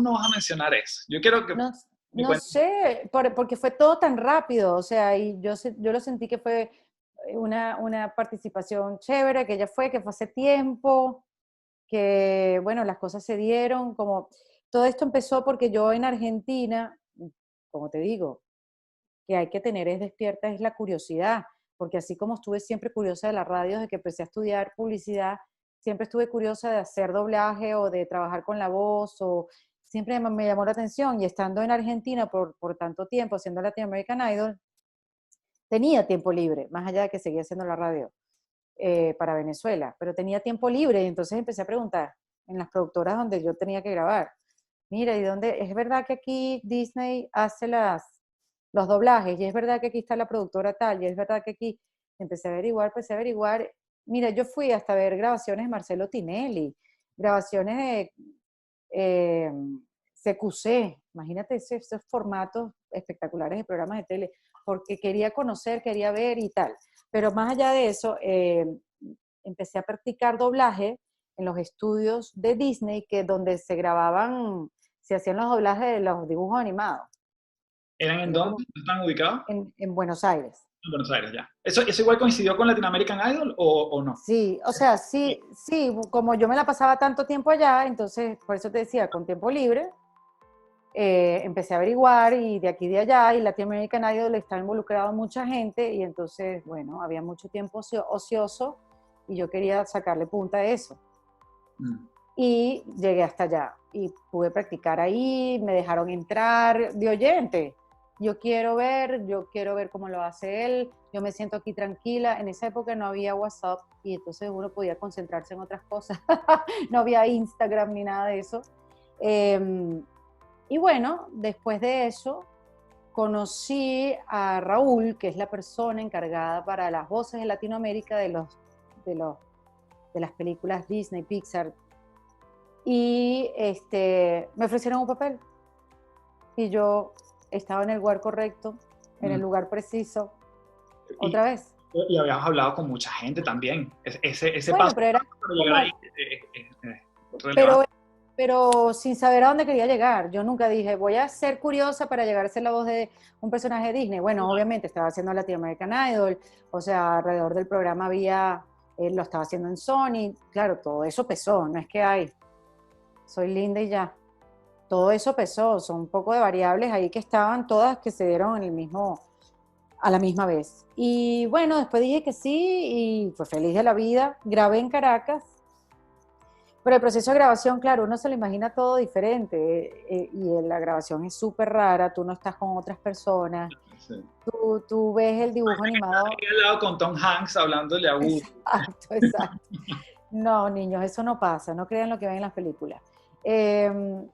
[SPEAKER 2] no vas a mencionar eso? Yo quiero que
[SPEAKER 3] No,
[SPEAKER 2] me
[SPEAKER 3] no
[SPEAKER 2] cuentes.
[SPEAKER 3] sé, porque fue todo tan rápido, o sea, y yo lo sentí que fue una participación chévere, que fue hace tiempo, que, bueno, las cosas se dieron, como, todo esto empezó porque yo en Argentina, como te digo, que hay que tener es despierta es la curiosidad, porque así como estuve siempre curiosa de la radio desde que empecé a estudiar publicidad, siempre estuve curiosa de hacer doblaje o de trabajar con la voz, o siempre me llamó la atención, y estando en Argentina por tanto tiempo haciendo Latin American Idol, tenía tiempo libre, más allá de que seguía haciendo la radio para Venezuela, pero tenía tiempo libre y entonces empecé a preguntar en las productoras donde yo tenía que grabar, mira, ¿y dónde? ¿Es verdad que aquí Disney hace los doblajes? ¿Y es verdad que aquí está la productora tal? ¿Y es verdad que aquí? Empecé a averiguar. Mira, yo fui hasta ver grabaciones de Marcelo Tinelli, grabaciones de eh, CQC, imagínate esos formatos espectaculares de programas de tele, porque quería conocer, quería ver y tal. Pero más allá de eso, empecé a practicar doblaje en los estudios de Disney, donde se hacían los doblajes de los dibujos animados.
[SPEAKER 2] ¿Eran en
[SPEAKER 3] Era
[SPEAKER 2] dónde?
[SPEAKER 3] como
[SPEAKER 2] ¿Están ubicados?
[SPEAKER 3] en Buenos Aires.
[SPEAKER 2] En Buenos Aires, ya. ¿Eso igual coincidió con Latin American Idol o no?
[SPEAKER 3] Sí, o sea, sí, sí, como yo me la pasaba tanto tiempo allá, entonces, por eso te decía, con tiempo libre, empecé a averiguar y de aquí y de allá, y Latin American Idol está involucrado mucha gente, y entonces, bueno, había mucho tiempo ocioso y yo quería sacarle punta a eso. Y llegué hasta allá y pude practicar ahí, me dejaron entrar de oyente. Yo quiero ver cómo lo hace él, yo me siento aquí tranquila. En esa época no había WhatsApp y entonces uno podía concentrarse en otras cosas. No había Instagram ni nada de eso. Y bueno, después de eso, conocí a Raúl, que es la persona encargada para las voces de Latinoamérica de las películas Disney, Pixar, y me ofrecieron un papel y yo estaba en el lugar correcto, en el lugar preciso,
[SPEAKER 2] Y,
[SPEAKER 3] otra vez.
[SPEAKER 2] y habíamos hablado con mucha gente también. Ese
[SPEAKER 3] Bueno,
[SPEAKER 2] paso
[SPEAKER 3] pero era
[SPEAKER 2] para llegar ahí
[SPEAKER 3] como,
[SPEAKER 2] relevante.
[SPEAKER 3] pero, pero sin saber a dónde quería llegar. Yo nunca dije, voy a ser curiosa para llegar a ser la voz de un personaje de Disney. Bueno, obviamente estaba haciendo Latin American Idol, o sea, alrededor del programa lo estaba haciendo en Sony, claro, todo eso pesó, no es que soy linda y ya. Todo eso pesó, son un poco de variables ahí que estaban todas que se dieron a la misma vez. Y bueno, después dije que sí y fue feliz de la vida. Grabé en Caracas, Pero el proceso de grabación, claro, uno se lo imagina todo diferente y la grabación es súper rara, tú no estás con otras personas,
[SPEAKER 2] Sí.
[SPEAKER 3] tú ves el dibujo animado.
[SPEAKER 2] Ahí al lado con Tom Hanks hablándole a Woody.
[SPEAKER 3] Exacto, exacto. No, niños, eso no pasa, no crean lo que ven en las películas. Eh,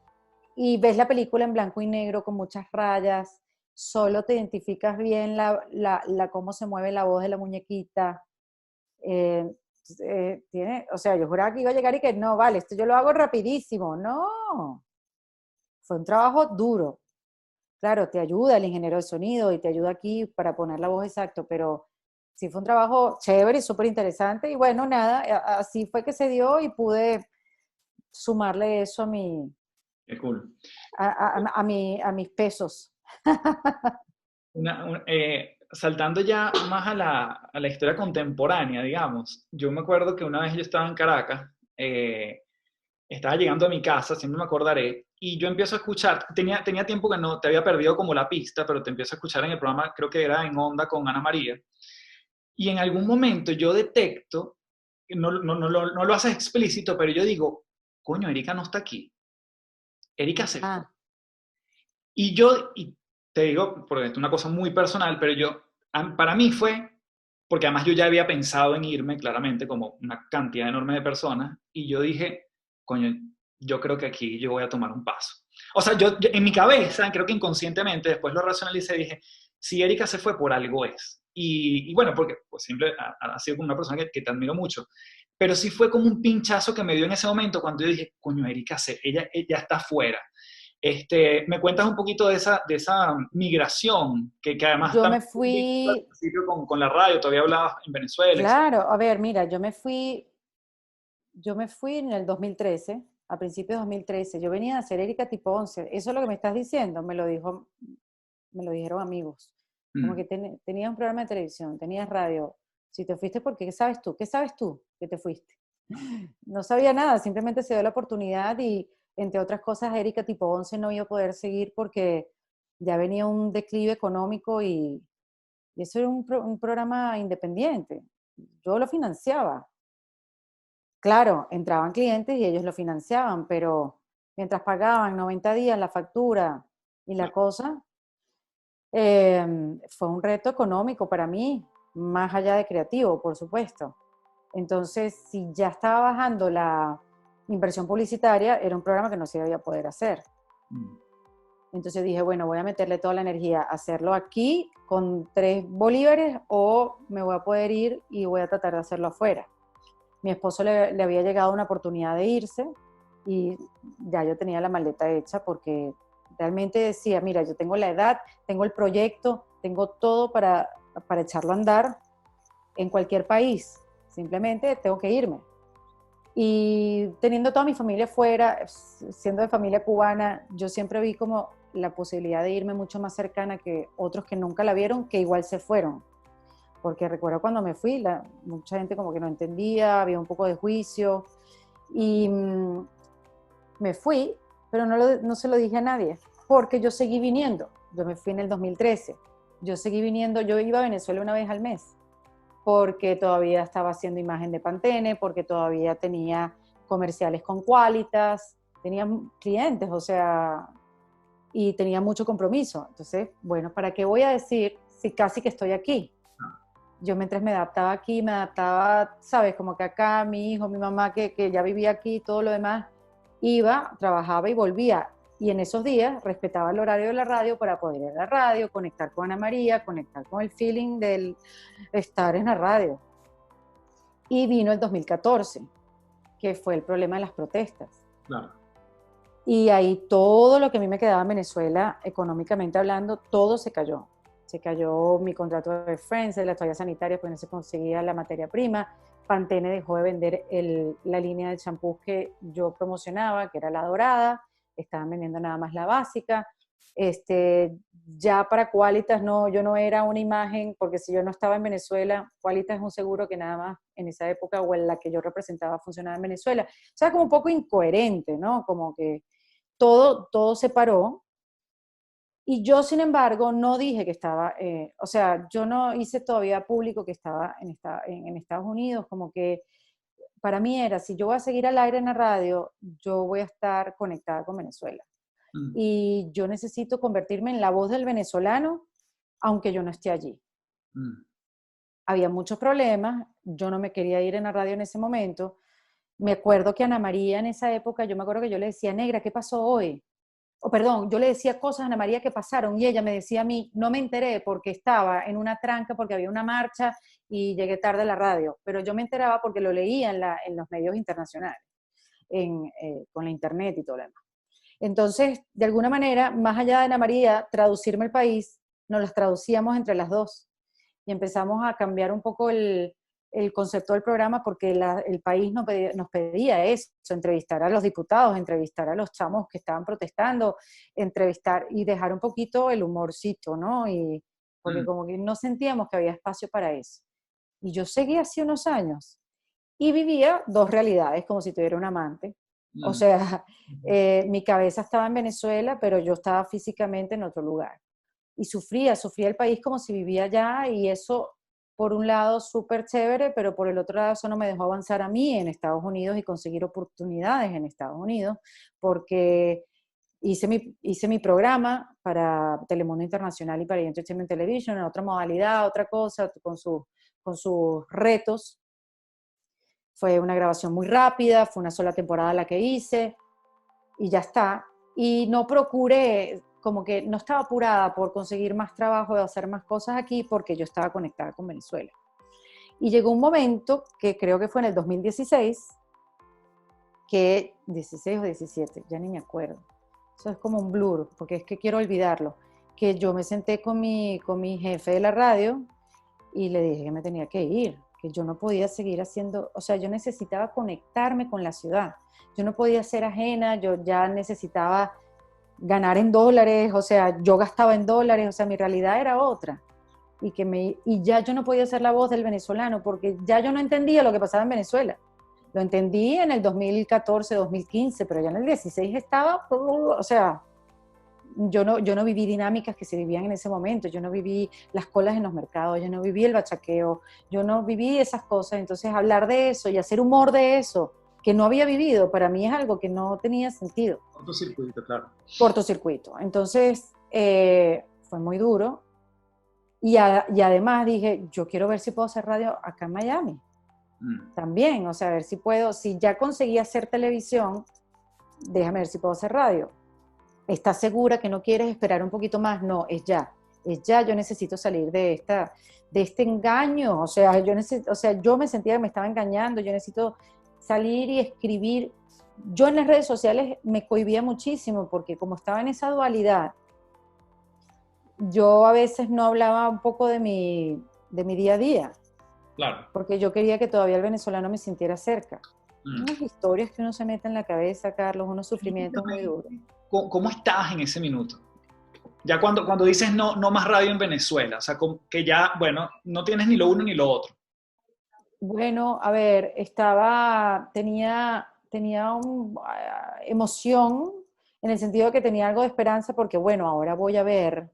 [SPEAKER 3] y ves la película en blanco y negro con muchas rayas, solo te identificas bien cómo se mueve la voz de la muñequita. Eh, o sea, yo juraba que iba a llegar y que no, vale, esto yo lo hago rapidísimo. No, fue un trabajo duro. Claro, te ayuda el ingeniero de sonido y te ayuda aquí para poner la voz exacto, pero sí fue un trabajo chévere y súper interesante. Y bueno, nada, así fue que se dio y pude sumarle eso
[SPEAKER 2] Qué cool.
[SPEAKER 3] a mis pesos.
[SPEAKER 2] Saltando ya más a la historia contemporánea, digamos, yo me acuerdo que una vez yo estaba en Caracas, estaba llegando a mi casa, siempre me acordaré, y yo empiezo a escuchar, tenía tiempo que no te había perdido como la pista, pero te empiezo a escuchar en el programa, creo que era en Onda con Ana María, y en algún momento yo detecto, no lo haces explícito, pero yo digo, coño, Erika no está aquí, Erika se fue.
[SPEAKER 3] Ah,
[SPEAKER 2] Y te digo, porque es una cosa muy personal, pero para mí fue, porque además yo ya había pensado en irme, claramente, como una cantidad enorme de personas, y yo dije, coño, yo creo que aquí yo voy a tomar un paso. O sea, yo en mi cabeza, creo que inconscientemente, después lo racionalicé y dije, si Erika se fue, por algo es. Y bueno, porque pues, siempre ha sido como una persona que te admiro mucho. Pero sí fue como un pinchazo que me dio en ese momento cuando yo dije, coño, ella está fuera. ¿Me cuentas un poquito de esa migración que además
[SPEAKER 3] yo me
[SPEAKER 2] también al
[SPEAKER 3] fui,
[SPEAKER 2] principio con la radio, todavía hablabas en Venezuela, etc.
[SPEAKER 3] claro, a ver, mira, yo me fui en el 2013, a principios de 2013. Yo venía a hacer Erika tipo 11. Eso es lo que me estás diciendo, me lo dijeron amigos. Como que
[SPEAKER 2] Mm,
[SPEAKER 3] tenías un programa de televisión, tenías radio. Si te fuiste, ¿por qué? ¿Qué sabes tú? ¿Qué sabes tú que te fuiste? No sabía nada, simplemente se dio la oportunidad y, entre otras cosas, Erika tipo 11 no iba a poder seguir porque ya venía un declive económico y eso era un programa independiente. Yo lo financiaba. Claro, entraban clientes y ellos lo financiaban, pero mientras pagaban 90 días la factura y la
[SPEAKER 2] claro.
[SPEAKER 3] cosa, fue un reto económico para mí, más allá de creativo, por supuesto. Entonces, si ya estaba bajando la inversión publicitaria, era un programa que no se iba a poder hacer.
[SPEAKER 2] Mm,
[SPEAKER 3] Entonces dije, bueno, voy a meterle toda la energía a hacerlo aquí con 3 bolívares o me voy a poder ir y voy a tratar de hacerlo afuera. Mi esposo le había llegado una oportunidad de irse y ya yo tenía la maleta hecha porque realmente decía, mira, yo tengo la edad, tengo el proyecto, tengo todo para echarlo a andar en cualquier país. Simplemente tengo que irme. Y teniendo toda mi familia fuera, siendo de familia cubana, yo siempre vi como la posibilidad de irme mucho más cercana que otros que nunca la vieron, que igual se fueron. Porque recuerdo cuando me fui, mucha gente como que no entendía, había un poco de juicio. Y me fui, pero no se lo dije a nadie, porque yo seguí viniendo. Yo me fui en el 2013. Yo seguí viniendo, yo iba a Venezuela una vez al mes porque todavía estaba haciendo imagen de Pantene, porque todavía tenía comerciales con Qualitas, tenía clientes, o sea, y tenía mucho compromiso. Entonces, bueno, ¿para qué voy a decir si casi que estoy aquí? Yo mientras me adaptaba aquí, me adaptaba, sabes, como que acá mi hijo, mi mamá, que ya vivía aquí, todo lo demás, iba, trabajaba y volvía. Y en esos días respetaba el horario de la radio para poder ir a la radio, conectar con Ana María, conectar con el feeling del estar en la radio. Y vino el 2014, que fue el problema de las protestas.
[SPEAKER 2] claro.
[SPEAKER 3] Y ahí todo lo que a mí me quedaba en Venezuela, económicamente hablando, todo se cayó. Se cayó mi contrato de Friends, de las toallas sanitarias, porque no se conseguía la materia prima. Pantene dejó de vender la línea de champús que yo promocionaba, que era la dorada. Estaban vendiendo nada más la básica. Ya para Qualitas no, yo no era una imagen, porque si yo no estaba en Venezuela, Qualitas es un seguro que nada más en esa época o en la que yo representaba funcionaba en Venezuela. O sea, como un poco incoherente, ¿no? Como que todo se paró y yo, sin embargo, no dije que estaba, o sea, yo no hice todavía público que estaba en Estados Unidos, como que para mí era, si yo voy a seguir al aire en la radio, yo voy a estar conectada con Venezuela. Y yo necesito convertirme en la voz del venezolano, aunque yo no esté allí. Había muchos problemas, yo no me quería ir en la radio en ese momento. Me acuerdo que Ana María en esa época, yo me acuerdo que yo le decía, Negra, ¿qué pasó hoy? O perdón, yo le decía cosas a Ana María que pasaron y ella me decía a mí, no me enteré porque estaba en una tranca, porque había una marcha y llegué tarde a la radio, pero yo me enteraba porque lo leía en los medios internacionales, con la internet y todo lo demás. Entonces, de alguna manera, más allá de Ana María, traducirme el país, nos las traducíamos entre las dos y empezamos a cambiar un poco el concepto del programa porque el país nos pedía eso, entrevistar a los diputados, entrevistar a los chamos que estaban protestando, entrevistar y dejar un poquito el humorcito, ¿no? Porque como que no sentíamos que había espacio para eso. Y yo seguí hace unos años y vivía dos realidades, como si tuviera un amante. O sea, mi cabeza estaba en Venezuela, pero yo estaba físicamente en otro lugar. Y sufría el país como si vivía allá y eso, por un lado, súper chévere, pero por el otro lado, eso no me dejó avanzar a mí en Estados Unidos y conseguir oportunidades en Estados Unidos, porque hice mi programa para Telemundo Internacional y para Entertainment Television, en otra modalidad, otra cosa, con sus retos. Fue una grabación muy rápida, fue una sola temporada la que hice y ya está. Y no procuré, como que no estaba apurada por conseguir más trabajo, de hacer más cosas aquí, porque yo estaba conectada con Venezuela. Y llegó un momento, que creo que fue en el 2016, 16 o 17, ya ni me acuerdo. Eso es como un blur, porque es que quiero olvidarlo. Que yo me senté con mi jefe de la radio y le dije que me tenía que ir, que yo no podía seguir haciendo, o sea, yo necesitaba conectarme con la ciudad. Yo no podía ser ajena, yo ya necesitaba ganar en dólares, o sea, yo gastaba en dólares, o sea, mi realidad era otra. Y ya yo no podía ser la voz del venezolano, porque ya yo no entendía lo que pasaba en Venezuela. Lo entendí en el 2014, 2015, pero ya en el 16 estaba, o sea, yo no viví dinámicas que se vivían en ese momento, yo no viví las colas en los mercados, yo no viví el bachaqueo, yo no viví esas cosas. Entonces hablar de eso y hacer humor de eso, que no había vivido, para mí es algo que no tenía sentido.
[SPEAKER 2] Cortocircuito, claro.
[SPEAKER 3] Cortocircuito. Entonces fue muy duro y además dije, yo quiero ver si puedo hacer radio acá en Miami. También, o sea, a ver si puedo, si ya conseguí hacer televisión, déjame ver si puedo hacer radio. ¿Estás segura que no quieres esperar un poquito más? No, es ya, yo necesito salir de este engaño, o sea, yo me sentía que me estaba engañando, yo necesito salir y escribir. Yo en las redes sociales me cohibía muchísimo porque como estaba en esa dualidad, yo a veces no hablaba un poco de mi día a día.
[SPEAKER 2] Claro.
[SPEAKER 3] Porque yo quería que todavía el venezolano me sintiera cerca. Unas historias que uno se mete en la cabeza, Carlos, unos sufrimientos muy duros.
[SPEAKER 2] ¿Cómo estabas en ese minuto? Ya cuando dices no más radio en Venezuela, o sea, que ya, bueno, no tienes ni lo uno ni lo otro.
[SPEAKER 3] Bueno, a ver, tenía emoción en el sentido de que tenía algo de esperanza porque, bueno, ahora voy a ver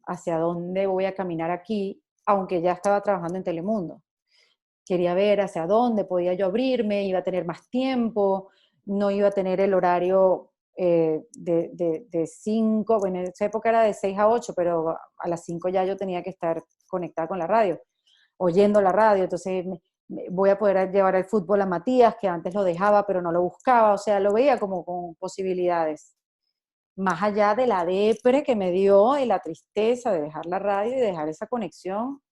[SPEAKER 3] hacia dónde voy a caminar aquí, aunque ya estaba trabajando en Telemundo. Quería ver hacia dónde podía yo abrirme, iba a tener más tiempo, no iba a tener el horario de 5, bueno, en esa época era de 6 a 8, pero a las 5 ya yo tenía que estar conectada con la radio, oyendo la radio, entonces voy a poder llevar el fútbol a Matías, que antes lo dejaba, pero no lo buscaba, o sea, lo veía como con posibilidades. Más allá de la depre que me dio y la tristeza de dejar la radio y dejar esa conexión,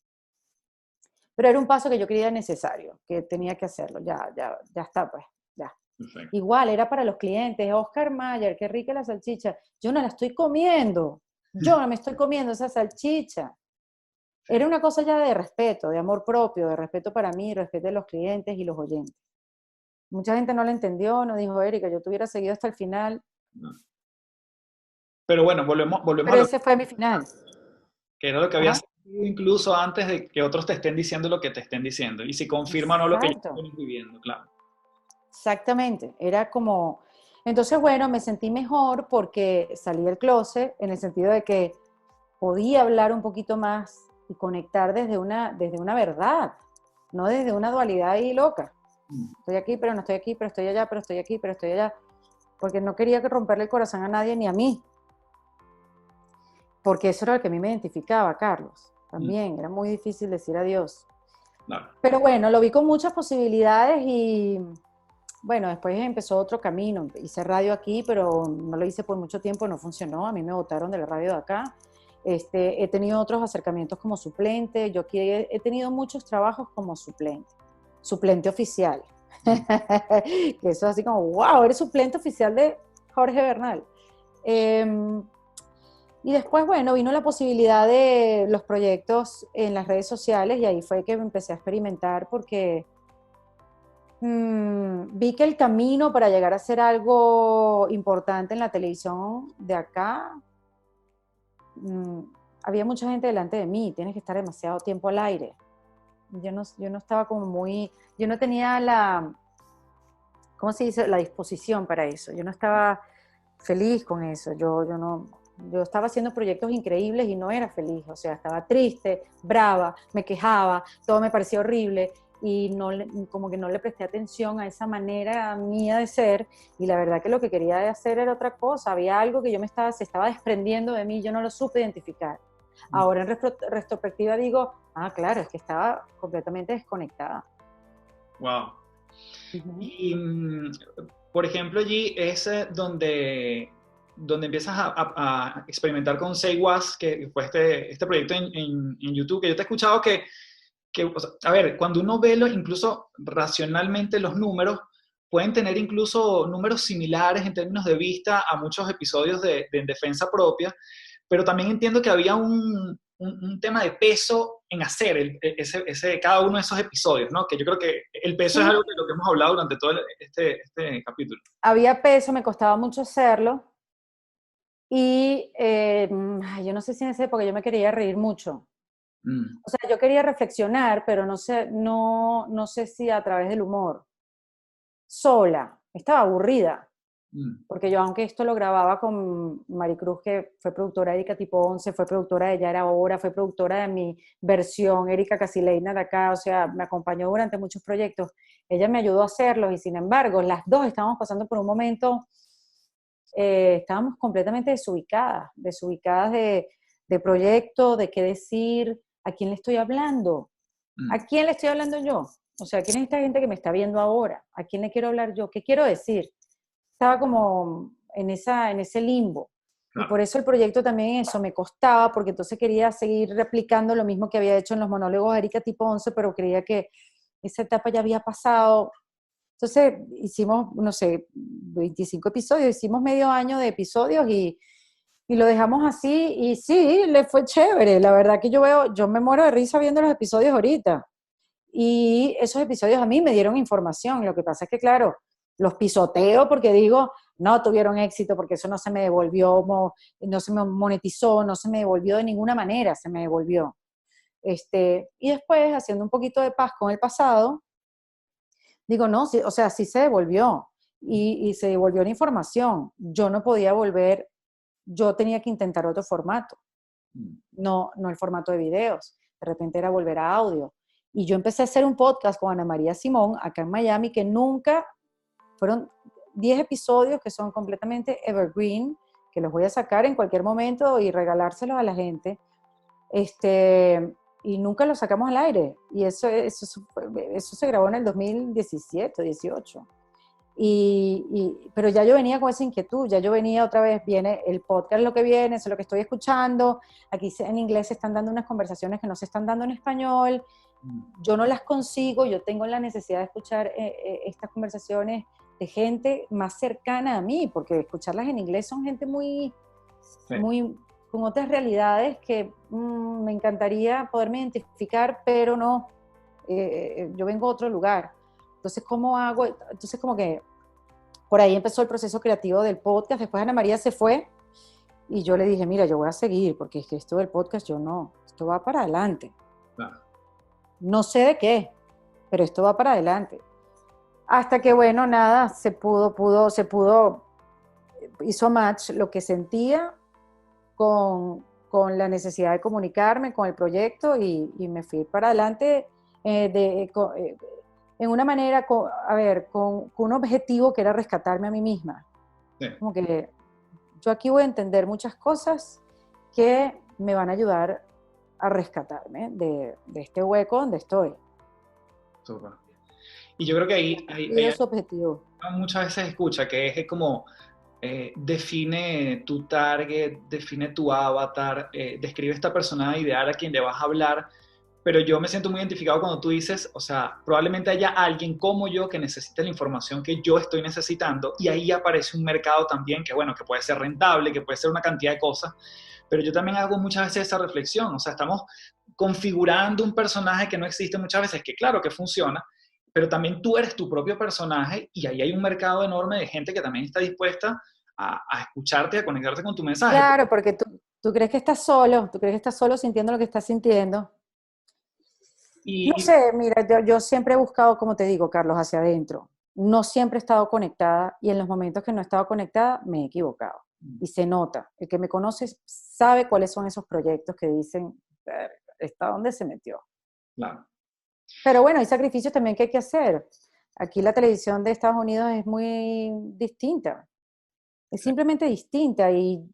[SPEAKER 3] pero era un paso que yo creía necesario, que tenía que hacerlo, ya está, pues, ya. Perfecto. Igual, era para los clientes, Oscar Mayer, qué rica la salchicha, yo no la estoy comiendo, yo no me estoy comiendo esa salchicha. Era una cosa ya de respeto, de amor propio, de respeto para mí, respeto de los clientes y los oyentes. Mucha gente no lo entendió, no dijo, Erika, yo te hubiera seguido hasta el final.
[SPEAKER 2] No. Pero bueno, volvemos
[SPEAKER 3] Pero ese fue mi final.
[SPEAKER 2] Que era lo que había sentido incluso antes de que otros te estén diciendo lo que te estén diciendo. Y si confirman o no lo que ya estamos viviendo, claro.
[SPEAKER 3] Exactamente. Era como... Entonces, bueno, me sentí mejor porque salí del closet en el sentido de que podía hablar un poquito más y conectar desde una verdad, no desde una dualidad ahí loca. Estoy aquí, pero no estoy aquí, pero estoy allá, pero estoy aquí, pero estoy allá. Porque no quería que romperle el corazón a nadie ni a mí. Porque eso era lo que a mí me identificaba, Carlos. También era muy difícil decir adiós.
[SPEAKER 2] Claro.
[SPEAKER 3] Pero bueno, lo vi con muchas posibilidades y bueno, después empezó otro camino. Hice radio aquí, pero no lo hice por mucho tiempo, no funcionó. A mí me botaron de la radio de acá. He tenido otros acercamientos como suplente. Yo aquí he tenido muchos trabajos como suplente oficial. Que eso es así como, wow, eres suplente oficial de Jorge Bernal. Y después, bueno, vino la posibilidad de los proyectos en las redes sociales y ahí fue que me empecé a experimentar porque vi que el camino para llegar a hacer algo importante en la televisión de acá, había mucha gente delante de mí, tienes que estar demasiado tiempo al aire. Yo no estaba como muy, yo no tenía ¿cómo se dice? La disposición para eso. Yo no estaba feliz con eso. Yo estaba haciendo proyectos increíbles y no era feliz. O sea, estaba triste, brava, me quejaba, todo me parecía horrible y como que no le presté atención a esa manera mía de ser y la verdad que lo que quería hacer era otra cosa. Había algo que se estaba desprendiendo de mí, yo no lo supe identificar. Ahora en retrospectiva digo, claro, es que estaba completamente desconectada.
[SPEAKER 2] Wow. Y, por ejemplo, allí es donde empiezas a experimentar con Say Was, que fue este proyecto en YouTube, que yo te he escuchado o sea, a ver, cuando uno ve incluso racionalmente los números, pueden tener incluso números similares en términos de vista a muchos episodios de En Defensa Propia, pero también entiendo que había un tema de peso en hacer cada uno de esos episodios, ¿no? Que yo creo que el peso es algo de lo que hemos hablado durante todo este capítulo.
[SPEAKER 3] Había peso, me costaba mucho hacerlo y yo no sé si en esa época yo me quería reír mucho. O sea, yo quería reflexionar, pero no sé si a través del humor. Sola, estaba aburrida. Porque yo, aunque esto lo grababa con Maricruz, que fue productora de Erika Tipo 11, fue productora de Ya Era Hora, fue productora de mi versión, Erika Casileina de acá, o sea, me acompañó durante muchos proyectos. Ella me ayudó a hacerlos y sin embargo, las dos estábamos pasando por un momento, estábamos completamente desubicadas de proyecto, de qué decir, a quién le estoy hablando, a quién le estoy hablando yo. O sea, ¿quién es esta gente que me está viendo ahora? ¿A quién le quiero hablar yo? ¿Qué quiero decir? Estaba como en ese limbo. Claro. Y por eso el proyecto también eso me costaba, porque entonces quería seguir replicando lo mismo que había hecho en los monólogos de Erika Tipo 11, pero creía que esa etapa ya había pasado. Entonces hicimos, no sé, 25 episodios, hicimos medio año de episodios y lo dejamos así y sí, le fue chévere. La verdad que yo me muero de risa viendo los episodios ahorita. Y esos episodios a mí me dieron información. Lo que pasa es que, claro, los pisoteo porque digo, no tuvieron éxito porque eso no se me devolvió, no se me monetizó, no se me devolvió de ninguna manera, se me devolvió. Y después, haciendo un poquito de paz con el pasado, digo, no, sí, o sea, sí se devolvió y se devolvió la información. Yo no podía volver, yo tenía que intentar otro formato, no el formato de videos. De repente era volver a audio. Y yo empecé a hacer un podcast con Ana María Simón acá en Miami que nunca, fueron 10 episodios que son completamente evergreen, que los voy a sacar en cualquier momento y regalárselos a la gente. Y nunca los sacamos al aire. Y eso se grabó en el 2017, 18. Pero ya yo venía con esa inquietud, ya yo venía otra vez, viene el podcast lo que viene, eso es lo que estoy escuchando, aquí en inglés se están dando unas conversaciones que no se están dando en español, yo no las consigo, yo tengo la necesidad de escuchar estas conversaciones de gente más cercana a mí, porque escucharlas en inglés son gente muy con otras realidades que me encantaría poderme identificar, pero no, yo vengo a otro lugar. Entonces, ¿cómo hago? Entonces, como que por ahí empezó el proceso creativo del podcast. Después Ana María se fue y yo le dije, mira, yo voy a seguir, porque es que esto del podcast esto va para adelante. Claro. No sé de qué, pero esto va para adelante. Hasta que, bueno, nada, se pudo, hizo match lo que sentía con la necesidad de comunicarme con el proyecto y me fui para adelante en una manera, con un objetivo que era rescatarme a mí misma.
[SPEAKER 2] Sí.
[SPEAKER 3] Como que yo aquí voy a entender muchas cosas que me van a ayudar a rescatarme de este hueco donde estoy.
[SPEAKER 2] Súper. Y yo creo que
[SPEAKER 3] Y es su objetivo.
[SPEAKER 2] muchas veces escucha que es como define tu target, define tu avatar, describe esta persona ideal a quien le vas a hablar, pero yo me siento muy identificado cuando tú dices, o sea, probablemente haya alguien como yo que necesite la información que yo estoy necesitando y ahí aparece un mercado también que, bueno, que puede ser rentable, que puede ser una cantidad de cosas, pero yo también hago muchas veces esa reflexión, o sea, estamos configurando un personaje que no existe muchas veces, que claro que funciona, pero también tú eres tu propio personaje y ahí hay un mercado enorme de gente que también está dispuesta a escucharte, a conectarte con tu mensaje.
[SPEAKER 3] Claro, porque tú crees que estás solo, tú crees que estás solo sintiendo lo que estás sintiendo. No
[SPEAKER 2] Y
[SPEAKER 3] sé, mira, yo siempre he buscado, como te digo, Carlos, hacia adentro. No siempre he estado conectada y en los momentos que no he estado conectada me he equivocado. Y se nota. El que me conoce sabe cuáles son esos proyectos que dicen, ¿está dónde se metió?
[SPEAKER 2] claro,
[SPEAKER 3] Pero bueno, hay sacrificios también que hay que hacer. Aquí la televisión de Estados Unidos es muy distinta. Es simplemente distinta y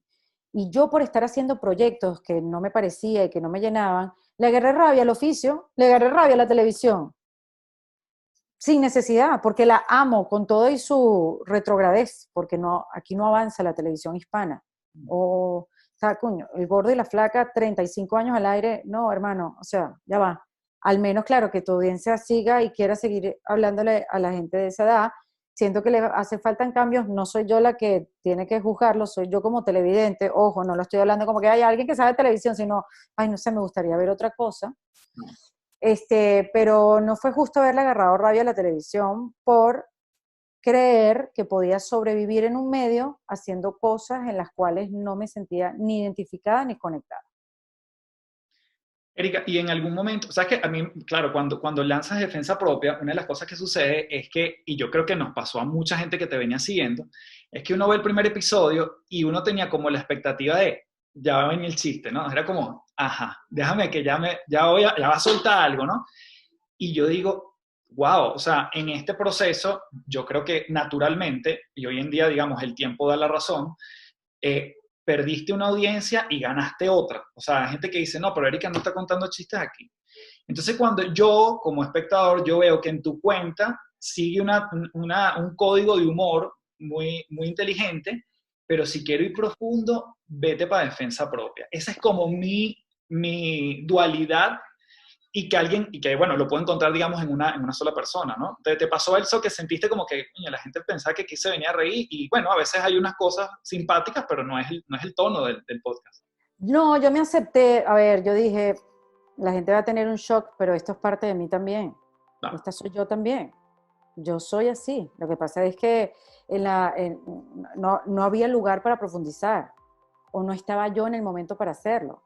[SPEAKER 3] yo por estar haciendo proyectos que no me parecía y que no me llenaban, le agarré rabia al oficio, le agarré rabia a la televisión, sin necesidad, porque la amo con todo y su retrogradez, porque no, aquí no avanza la televisión hispana. O, está, coño, el gordo y la flaca, 35 años al aire, no, hermano, o sea, ya va. Al menos, claro, que tu audiencia siga y quiera seguir hablándole a la gente de esa edad. Siento que le hace falta cambios, no soy yo la que tiene que juzgarlo, soy yo como televidente, ojo, no lo estoy hablando como que hay alguien que sabe de televisión, sino, ay, no sé, me gustaría ver otra cosa. Pero no fue justo haberle agarrado rabia a la televisión por creer que podía sobrevivir en un medio haciendo cosas en las cuales no me sentía ni identificada ni conectada.
[SPEAKER 2] Erika, y en algún momento, sabes que a mí, claro, cuando lanzas defensa propia, una de las cosas que sucede es que, y yo creo que nos pasó a mucha gente que te venía siguiendo, es que uno ve el primer episodio y uno tenía como la expectativa de, ya va a venir el chiste, ¿no? Era como, ajá, déjame que ya va a soltar algo, ¿no? Y yo digo, wow, o sea, en este proceso, yo creo que naturalmente, y hoy en día, digamos, el tiempo da la razón, perdiste una audiencia y ganaste otra. O sea, hay gente que dice, no, pero Erika no está contando chistes aquí. Entonces, cuando yo, como espectador, yo veo que en tu cuenta sigue un código de humor muy, muy inteligente, pero si quiero ir profundo, vete para defensa propia. Esa es como mi dualidad y que, bueno, lo puedo encontrar, digamos, en una sola persona, ¿no? ¿Te pasó eso que sentiste como que, coño, la gente pensaba que aquí se venía a reír? Y bueno, a veces hay unas cosas simpáticas, pero no es el tono del podcast.
[SPEAKER 3] No, yo me acepté, a ver, yo dije, la gente va a tener un shock, pero esto es parte de mí también.
[SPEAKER 2] No,
[SPEAKER 3] Esta soy yo también. Yo soy así. Lo que pasa es que no había lugar para profundizar o no estaba yo en el momento para hacerlo.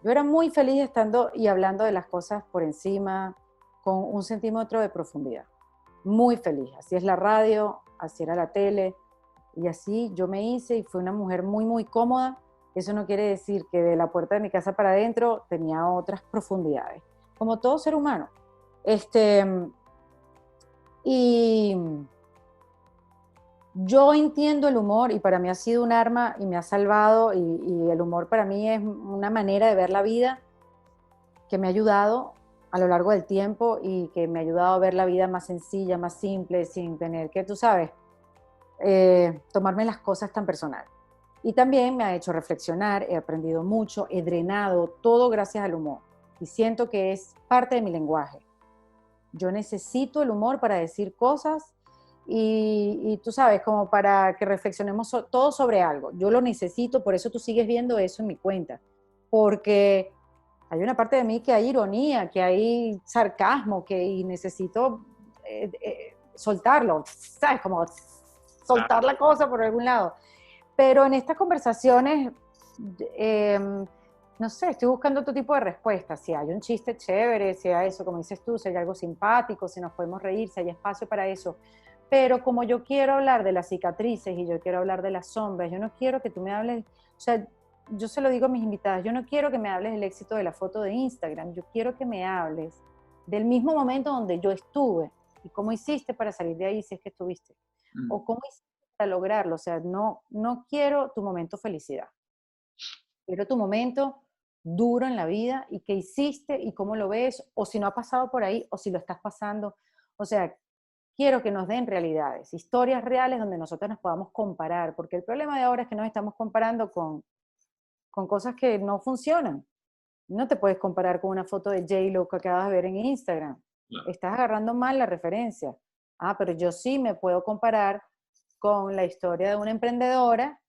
[SPEAKER 3] Yo era muy feliz estando y hablando de las cosas por encima, con un centímetro de profundidad. Muy feliz. Así es la radio, así era la tele, y así yo me hice y fui una mujer muy, muy cómoda. Eso no quiere decir que de la puerta de mi casa para adentro tenía otras profundidades, como todo ser humano. Este, y yo entiendo el humor y para mí ha sido un arma y me ha salvado y el humor para mí es una manera de ver la vida que me ha ayudado a lo largo del tiempo y que me ha ayudado a ver la vida más sencilla, más simple, sin tener que, tú sabes, tomarme las cosas tan personal. Y también me ha hecho reflexionar, he aprendido mucho, he drenado todo gracias al humor. Y siento que es parte de mi lenguaje. Yo necesito el humor para decir cosas y tú sabes, como para que reflexionemos todo sobre algo. Yo lo necesito, por eso tú sigues viendo eso en mi cuenta. Porque hay una parte de mí que hay ironía, que hay sarcasmo, y necesito soltarlo, ¿sabes? Como soltar la cosa por algún lado. Pero en estas conversaciones, eh, no sé, estoy buscando otro tipo de respuestas. Si hay un chiste chévere, si hay eso, como dices tú, si hay algo simpático, si nos podemos reír, si hay espacio para eso. Pero como yo quiero hablar de las cicatrices y yo quiero hablar de las sombras, yo no quiero que tú me hables, o sea, yo se lo digo a mis invitadas, yo no quiero que me hables del éxito de la foto de Instagram, yo quiero que me hables del mismo momento donde yo estuve, ¿Y cómo hiciste para salir de ahí si es que estuviste?
[SPEAKER 2] Mm.
[SPEAKER 3] ¿O cómo hiciste para lograrlo? O sea, no quiero tu momento felicidad. Quiero tu momento duro en la vida y qué hiciste y cómo lo ves, o si no ha pasado por ahí, o si lo estás pasando. O sea, quiero que nos den realidades, historias reales donde nosotros nos podamos comparar, porque el problema de ahora es que nos estamos comparando con cosas que no funcionan. No te puedes comparar con una foto de J-Lo que acabas de ver en Instagram.
[SPEAKER 2] Claro.
[SPEAKER 3] Estás agarrando mal la referencia. Ah, pero yo sí me puedo comparar con la historia de una emprendedora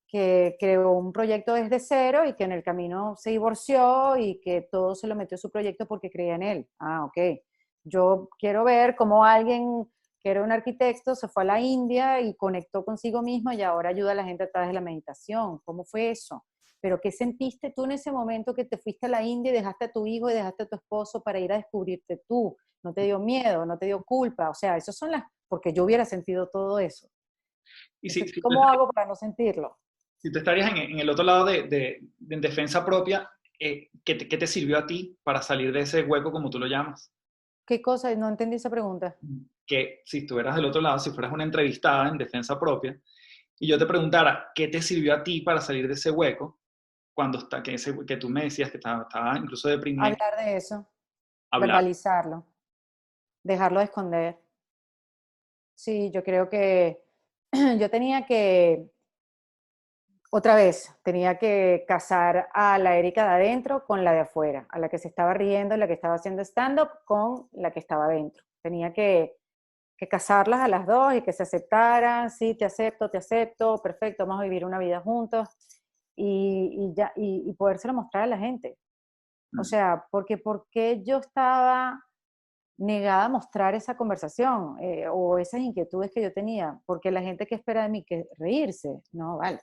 [SPEAKER 3] que creó un proyecto desde cero y que en el camino se divorció y que todo se lo metió a su proyecto porque creía en él. Ah, ok. Yo quiero ver cómo alguien que era un arquitecto se fue a la India y conectó consigo mismo y ahora ayuda a la gente a través de la meditación. ¿Cómo fue eso? Pero ¿qué sentiste tú en ese momento que te fuiste a la India y dejaste a tu hijo y dejaste a tu esposo para ir a descubrirte tú? ¿No te dio miedo? ¿No te dio culpa? O sea, esas son las... Porque yo hubiera sentido todo eso.
[SPEAKER 2] Y
[SPEAKER 3] Entonces, ¿cómo hago para no sentirlo?
[SPEAKER 2] si tú estarías en el otro lado de en defensa propia, ¿qué te sirvió a ti para salir de ese hueco, como tú lo llamas?
[SPEAKER 3] ¿Qué cosa? No entendí esa pregunta.
[SPEAKER 2] Que si estuvieras del otro lado, si fueras una entrevistada en defensa propia, y yo te preguntara, ¿qué te sirvió a ti para salir de ese hueco? Cuando está, que tú me decías que estaba incluso deprimida,
[SPEAKER 3] Hablar de eso,
[SPEAKER 2] hablar.
[SPEAKER 3] verbalizarlo, dejarlo de esconder. Sí, yo creo que yo tenía que, otra vez, tenía que casar a la Erika de adentro con la de afuera, a la que se estaba riendo, la que estaba haciendo stand-up con la que estaba adentro. Tenía que casarlas a las dos y que se aceptaran, sí, te acepto, perfecto, vamos a vivir una vida juntos y ya, y podérselo mostrar a la gente. O
[SPEAKER 2] Mm.
[SPEAKER 3] sea, porque yo estaba negada a mostrar esa conversación o esas inquietudes que yo tenía, porque la gente que espera de mí que reírse, no, vale.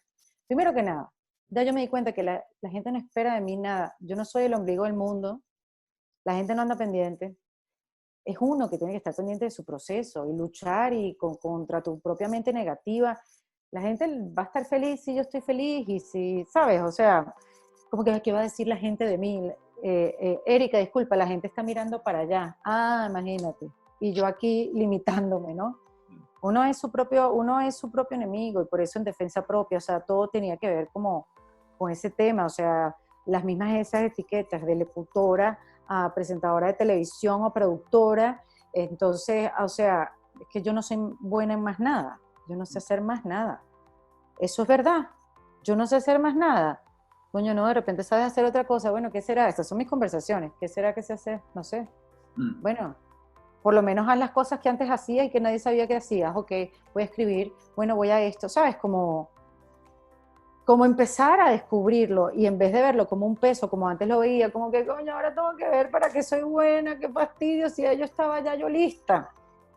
[SPEAKER 3] Primero que nada, ya yo me di cuenta que la gente no espera de mí nada. Yo no soy el ombligo del mundo, la gente no anda pendiente. Es uno que tiene que estar pendiente de su proceso y luchar y contra tu propia mente negativa. La gente va a estar feliz si yo estoy feliz y si, ¿sabes? O sea, como que, ¿qué va a decir la gente de mí? Erika, disculpa, la gente está mirando para allá. Ah, imagínate. Y yo aquí limitándome, ¿no? Uno es su propio enemigo y por eso en defensa propia, o sea, todo tenía que ver como con ese tema, o sea, las mismas esas etiquetas de locutora a presentadora de televisión o productora, entonces, o sea, es que yo no soy buena en más nada, yo no sé hacer más nada. Eso es verdad, yo no sé hacer más nada. Coño, no, de repente sabes hacer otra cosa, bueno, ¿qué será? Estas son mis conversaciones, ¿qué será que se hace? No sé.
[SPEAKER 2] Mm.
[SPEAKER 3] Bueno, por lo menos haz las cosas que antes hacías y que nadie sabía que hacías. Ok, voy a escribir, bueno, voy a esto, ¿sabes? Como empezar a descubrirlo y en vez de verlo como un peso, como antes lo veía, como que, coño, ahora tengo que ver para qué soy buena, qué fastidio, si ya yo estaba ya yo lista.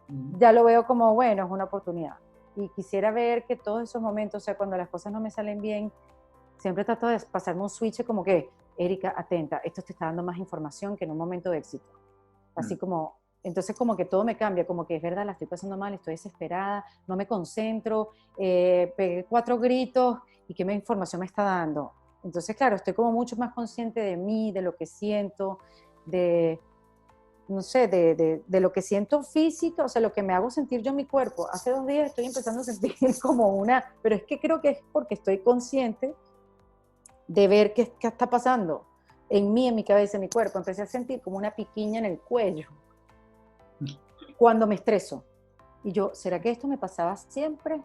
[SPEAKER 2] Mm.
[SPEAKER 3] Ya lo veo como, bueno, es una oportunidad. Y quisiera ver que todos esos momentos, o sea, cuando las cosas no me salen bien, siempre trato de pasarme un switch como que, Erika, atenta, esto te está dando más información que en un momento de éxito. Así
[SPEAKER 2] Mm.
[SPEAKER 3] como, entonces como que todo me cambia, como que es verdad, la estoy pasando mal, estoy desesperada, no me concentro, pegué 4 gritos y qué información me está dando. Entonces, claro, estoy como mucho más consciente de mí, de lo que siento, de, no sé, de lo que siento físico, o sea, lo que me hago sentir yo en mi cuerpo. Hace 2 días estoy empezando a sentir como una, pero es que creo que es porque estoy consciente de ver qué está pasando en mí, en mi cabeza, en mi cuerpo. Empecé a sentir como una piquiña en el cuello cuando me estreso. Y yo, ¿será que esto me pasaba siempre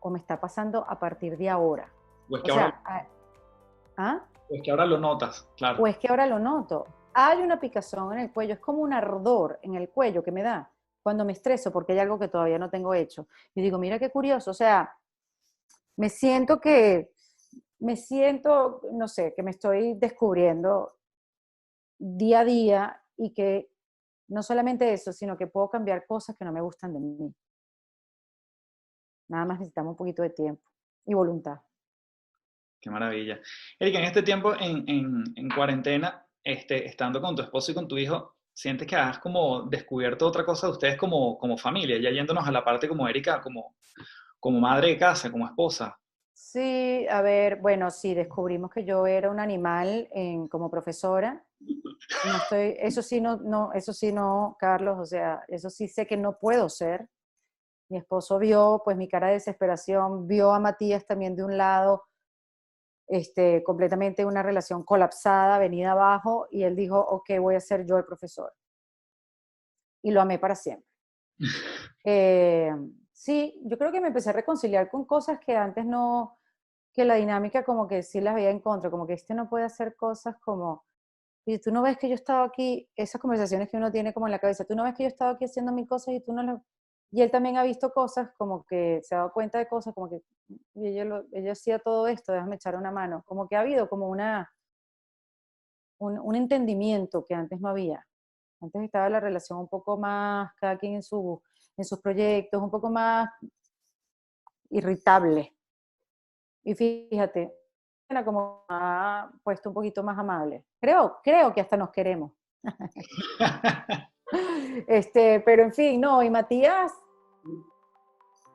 [SPEAKER 3] o me está pasando a partir de ahora?
[SPEAKER 2] Pues
[SPEAKER 3] O
[SPEAKER 2] que ahora,
[SPEAKER 3] sea, ¿ah?
[SPEAKER 2] pues que ahora lo notas, claro.
[SPEAKER 3] O es que ahora lo noto. Hay una picazón en el cuello, es como un ardor en el cuello que me da cuando me estreso porque hay algo que todavía no tengo hecho. Y digo, mira qué curioso, o sea, me siento que, no sé, que me estoy descubriendo día a día y que no solamente eso, sino que puedo cambiar cosas que no me gustan de mí. Nada más necesitamos un poquito de tiempo y voluntad.
[SPEAKER 2] Qué maravilla. Erika, en este tiempo en cuarentena, estando con tu esposo y con tu hijo, ¿sientes que has como descubierto otra cosa de ustedes como familia? Ya yéndonos a la parte como Erika, como madre de casa, como esposa.
[SPEAKER 3] Sí, a ver, bueno, sí, descubrimos que yo era un animal como profesora No estoy, eso sí no, Carlos, o sea, eso sí sé que no puedo ser. Mi esposo vio pues mi cara de desesperación, vio a Matías también de un lado, completamente una relación colapsada, venida abajo, y él dijo, ok, voy a ser yo el profesor. Y lo amé para siempre. Eh, sí, yo creo que me empecé a reconciliar con cosas que antes no, que la dinámica como que sí las veía en contra, como que no puede hacer cosas como, y tú no ves que yo estaba aquí, esas conversaciones que uno tiene como en la cabeza, tú no ves que yo estaba aquí haciendo mis cosas y tú no lo... Y él también ha visto cosas como que se ha dado cuenta de cosas como que y ella hacía todo esto, déjame echar una mano. Como que ha habido como un entendimiento que antes no había. Antes estaba la relación un poco más, cada quien en sus proyectos, un poco más irritable. Y fíjate, era como ha puesto un poquito más amable. Creo que hasta nos queremos. Pero en fin, no, y Matías,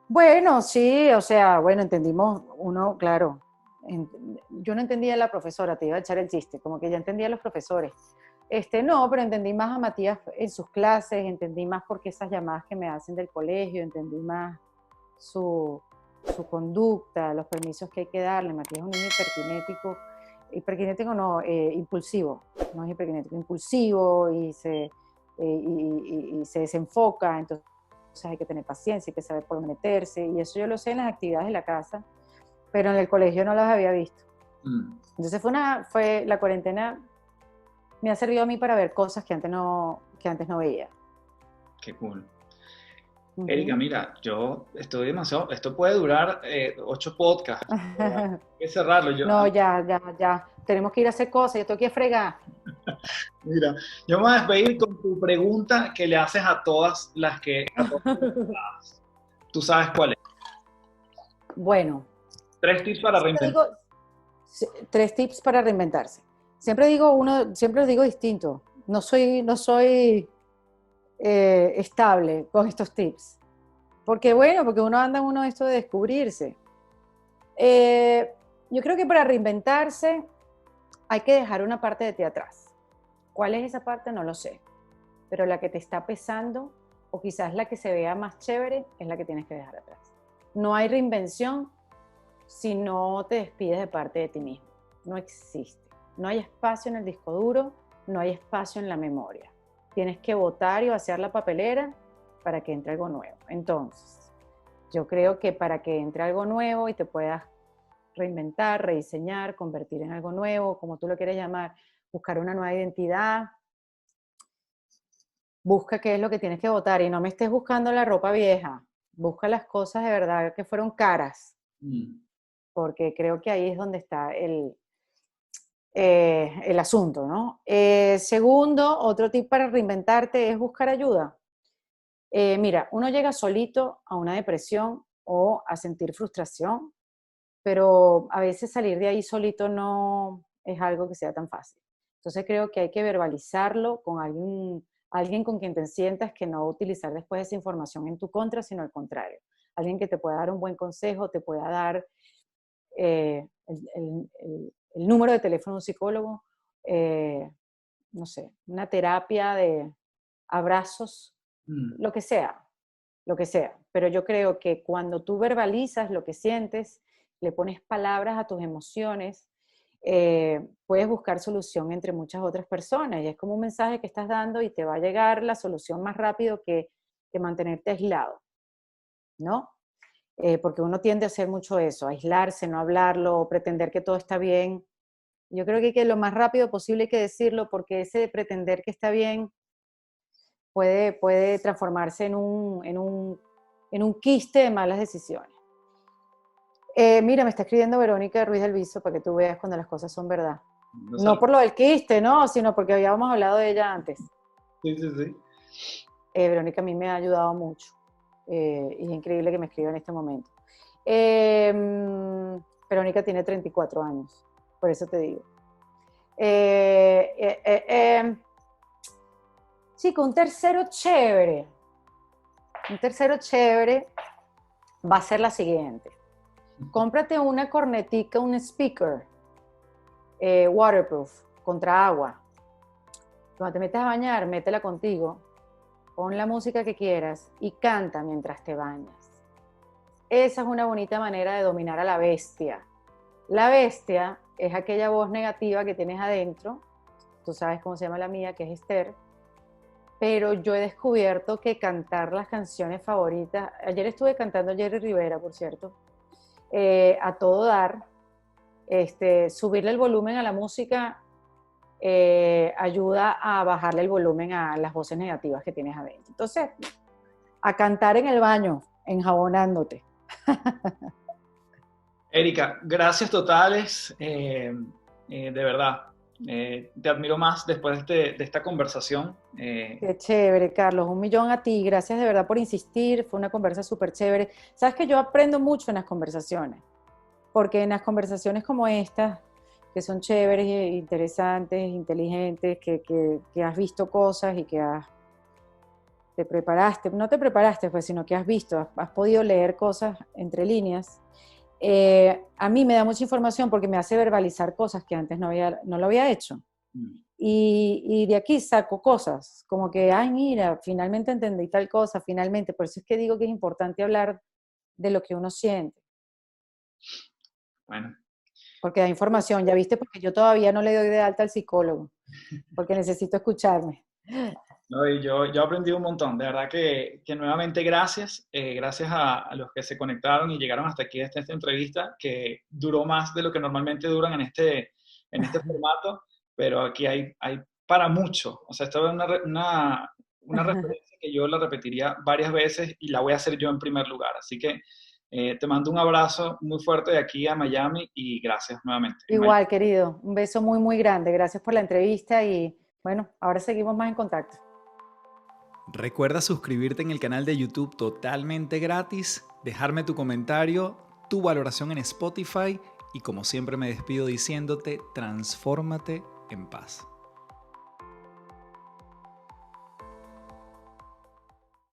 [SPEAKER 3] bueno, sí, o sea, bueno, entendimos uno, claro, yo no entendía a la profesora, te iba a echar el chiste, como que ya entendía a los profesores. No, pero entendí más a Matías en sus clases, entendí más porque esas llamadas que me hacen del colegio, entendí más su conducta, los permisos que hay que darle. Matías es un niño hiperkinético no, impulsivo, no es hiperkinético, impulsivo y se desenfoca, entonces hay que tener paciencia, hay que saber por dónde meterse, y eso yo lo sé en las actividades de la casa, pero en el colegio no las había visto. Entonces la cuarentena me ha servido a mí para ver cosas que antes no veía.
[SPEAKER 2] Qué cool. Erika, mira, yo estoy demasiado, esto puede durar 8 podcasts, hay que cerrarlo.
[SPEAKER 3] No, ya, tenemos que ir a hacer cosas, yo tengo que ir a fregar.
[SPEAKER 2] Mira, yo me voy a despedir con tu pregunta que le haces a todas las que... Tú sabes cuál es.
[SPEAKER 3] Bueno.
[SPEAKER 2] 3 tips para reinventar.
[SPEAKER 3] 3 tips para reinventarse. Siempre lo digo distinto. No soy estable con estos tips. Porque porque uno anda en uno de esto de descubrirse. Yo creo que para reinventarse hay que dejar una parte de ti atrás. ¿Cuál es esa parte? No lo sé. Pero la que te está pesando, o quizás la que se vea más chévere, es la que tienes que dejar atrás. No hay reinvención si no te despides de parte de ti mismo. No existe. No hay espacio en el disco duro, no hay espacio en la memoria. Tienes que botar y vaciar la papelera para que entre algo nuevo. Entonces, yo creo que para que entre algo nuevo y te puedas reinventar, rediseñar, convertir en algo nuevo, como tú lo quieres llamar, buscar una nueva identidad, busca qué es lo que tienes que botar y no me estés buscando la ropa vieja. Busca las cosas de verdad que fueron caras. Porque creo que ahí es donde está el asunto, ¿no? Segundo, otro tip para reinventarte es buscar ayuda. Mira, uno llega solito a una depresión o a sentir frustración, pero a veces salir de ahí solito no es algo que sea tan fácil. Entonces creo que hay que verbalizarlo con alguien con quien te sientas, que no utilizar después esa información en tu contra, sino al contrario. Alguien que te pueda dar un buen consejo, te pueda dar el número de teléfono de un psicólogo, no sé, una terapia de abrazos, lo que sea, Pero yo creo que cuando tú verbalizas lo que sientes, le pones palabras a tus emociones, puedes buscar solución entre muchas otras personas, y es como un mensaje que estás dando y te va a llegar la solución más rápido que mantenerte aislado, ¿no? Porque uno tiende a hacer mucho eso, aislarse, no hablarlo, pretender que todo está bien. Yo creo que lo más rápido posible hay que decirlo, porque ese de pretender que está bien puede transformarse en un quiste de malas decisiones. Mira, me está escribiendo Verónica Ruiz del Viso para que tú veas cuando las cosas son verdad. No por lo del quiste, no, sino porque habíamos hablado de ella antes.
[SPEAKER 2] Sí.
[SPEAKER 3] Verónica a mí me ha ayudado mucho. Y es increíble que me escriba en este momento. Verónica tiene 34 años, por eso te digo. Chico, un tercero chévere va a ser la siguiente. Cómprate una cornetica, un speaker waterproof, contra agua. Cuando te metes a bañar, métela contigo, pon la música que quieras y canta mientras te bañas. Esa es una bonita manera de dominar a la bestia. La bestia es aquella voz negativa que tienes adentro, tú sabes cómo se llama la mía, que es Esther, pero yo he descubierto que cantar las canciones favoritas, ayer estuve cantando Jerry Rivera, por cierto, a todo dar, subirle el volumen a la música ayuda a bajarle el volumen a las voces negativas que tienes adentro. Entonces, a cantar en el baño, enjabonándote.
[SPEAKER 2] Erika, gracias totales, de verdad. Te admiro más después de esta conversación.
[SPEAKER 3] Qué chévere, Carlos. 1.000.000 a ti. Gracias de verdad por insistir. Fue una conversa súper chévere. Sabes que yo aprendo mucho en las conversaciones, porque en las conversaciones como estas, que son chéveres, interesantes, inteligentes, que has visto cosas y que te preparaste, no te preparaste, pues, sino que has visto, has podido leer cosas entre líneas. A mí me da mucha información porque me hace verbalizar cosas que antes no lo había hecho. Y de aquí saco cosas, como que, ay, mira, finalmente entendí tal cosa, finalmente. Por eso es que digo que es importante hablar de lo que uno siente.
[SPEAKER 2] Bueno.
[SPEAKER 3] Porque da información, ya viste, porque yo todavía no le doy de alta al psicólogo, porque necesito escucharme.
[SPEAKER 2] No, y yo he aprendido un montón, de verdad que nuevamente gracias, gracias a los que se conectaron y llegaron hasta aquí, hasta esta entrevista, que duró más de lo que normalmente duran en este formato, pero aquí hay para mucho. O sea, esta es una referencia que yo la repetiría varias veces y la voy a hacer yo en primer lugar. Así que te mando un abrazo muy fuerte de aquí a Miami y gracias nuevamente.
[SPEAKER 3] Igual, querido, un beso muy, muy grande. Gracias por la entrevista y bueno, ahora seguimos más en contacto.
[SPEAKER 1] Recuerda suscribirte en el canal de YouTube totalmente gratis, dejarme tu comentario, tu valoración en Spotify y como siempre me despido diciéndote, transfórmate en paz.